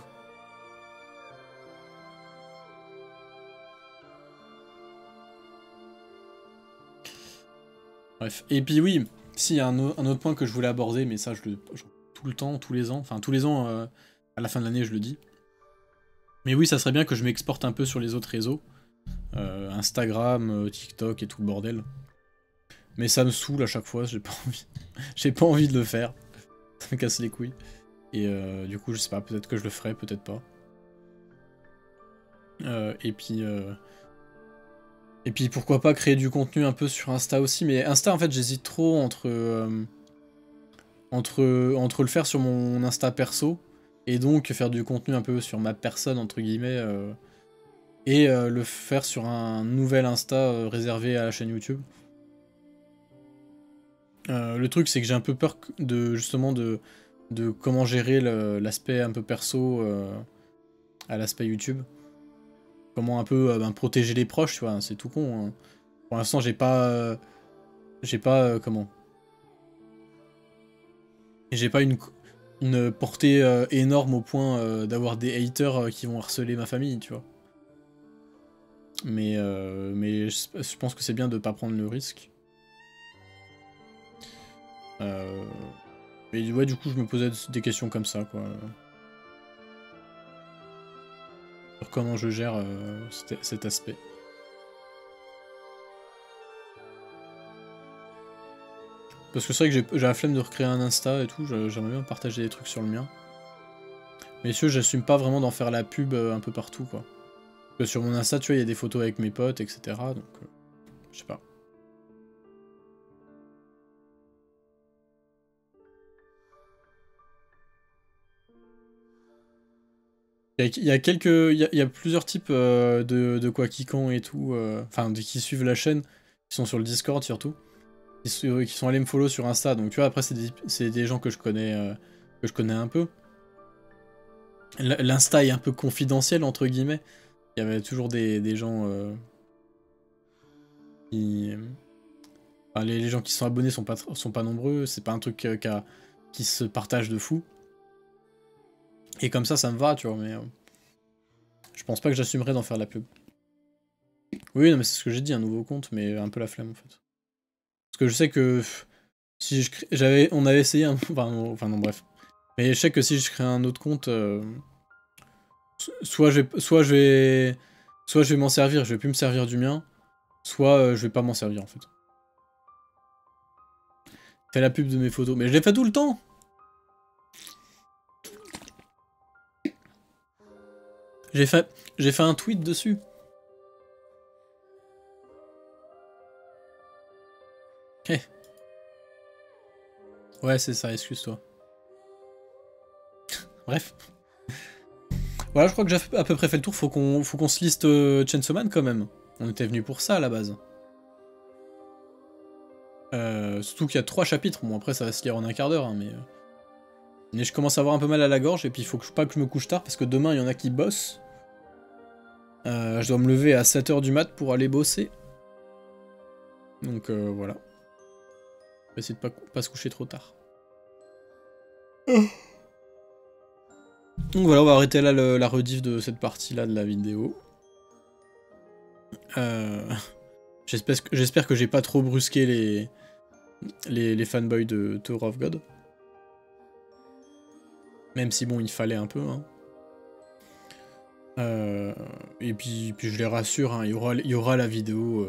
Bref. Et puis oui, si, un autre point que je voulais aborder, mais ça, tout le temps, tous les ans, enfin tous les ans, à la fin de l'année, je le dis. Mais oui, ça serait bien que je m'exporte un peu sur les autres réseaux. Instagram, TikTok et tout le bordel. Mais ça me saoule à chaque fois, j'ai pas envie. J'ai pas envie de le faire. Ça me casse les couilles. Et du coup, je sais pas, peut-être que je le ferai, peut-être pas. Et puis pourquoi pas créer du contenu un peu sur Insta aussi. Mais Insta, en fait, j'hésite trop entre le faire sur mon Insta perso et donc faire du contenu un peu sur ma personne, entre guillemets, et le faire sur un nouvel Insta réservé à la chaîne YouTube. Le truc, c'est que j'ai un peu peur justement de comment gérer l'aspect un peu perso à l'aspect YouTube. Comment un peu protéger les proches, tu vois, c'est tout con. Hein. Pour l'instant, j'ai pas comment. J'ai pas une portée énorme au point d'avoir des haters qui vont harceler ma famille, tu vois. Mais je pense que c'est bien de pas prendre le risque. Mais ouais, du coup, je me posais des questions comme ça, quoi. Sur comment je gère cet aspect. Parce que c'est vrai que j'ai la flemme de recréer un Insta et tout, j'aimerais bien partager des trucs sur le mien. Mais sûr, j'assume pas vraiment d'en faire la pub un peu partout, quoi. Parce que sur mon Insta, tu vois, il y a des photos avec mes potes, etc. Donc, je sais pas. Il y a plusieurs types de Quackicant et tout, enfin, qui suivent la chaîne, qui sont sur le Discord surtout, qui sont allés me follow sur Insta. Donc, tu vois, après, c'est des gens que je connais un peu. L'Insta est un peu confidentiel, entre guillemets. Il y avait toujours des gens qui... Enfin, les gens qui sont abonnés sont pas nombreux, c'est pas un truc qui se partage de fou. Et comme ça me va, tu vois, mais je pense pas que j'assumerais d'en faire la pub. Oui, non, mais c'est ce que j'ai dit, un nouveau compte, mais un peu la flemme en fait. Parce que je sais que si on avait essayé un... enfin non, bref. Mais je sais que si je crée un autre compte, soit je vais m'en servir, je vais plus me servir du mien, soit je vais pas m'en servir en fait. Fais la pub de mes photos, mais je les fais tout le temps. J'ai fait un tweet dessus. Eh. Ouais, c'est ça, excuse-toi. Bref. Voilà, je crois que j'ai à peu près fait le tour. Faut qu'on se liste Chainsaw Man quand même. On était venu pour ça à la base. Surtout qu'il y a 3 chapitres. Bon, après, ça va se lire en un quart d'heure, hein, mais je commence à avoir un peu mal à la gorge, et puis il faut pas que je me couche tard, parce que demain, il y en a qui bossent. Je dois me lever à 7h du mat pour aller bosser. Donc voilà. On va essayer de pas se coucher trop tard. Donc voilà, on va arrêter là la rediff de cette partie-là de la vidéo. J'espère que j'ai pas trop brusqué les fanboys de Tower of God. Même si bon, il fallait un peu. Hein. Et puis je les rassure, hein, il y aura la vidéo.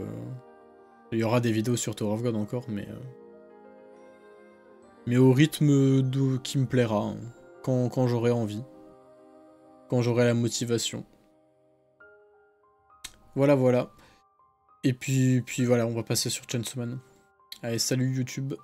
Il y aura des vidéos sur Tower of God encore, mais au rythme qui me plaira, hein, quand j'aurai envie. Quand j'aurai la motivation. Voilà. Et puis voilà, on va passer sur Chainsaw Man. Allez, salut YouTube.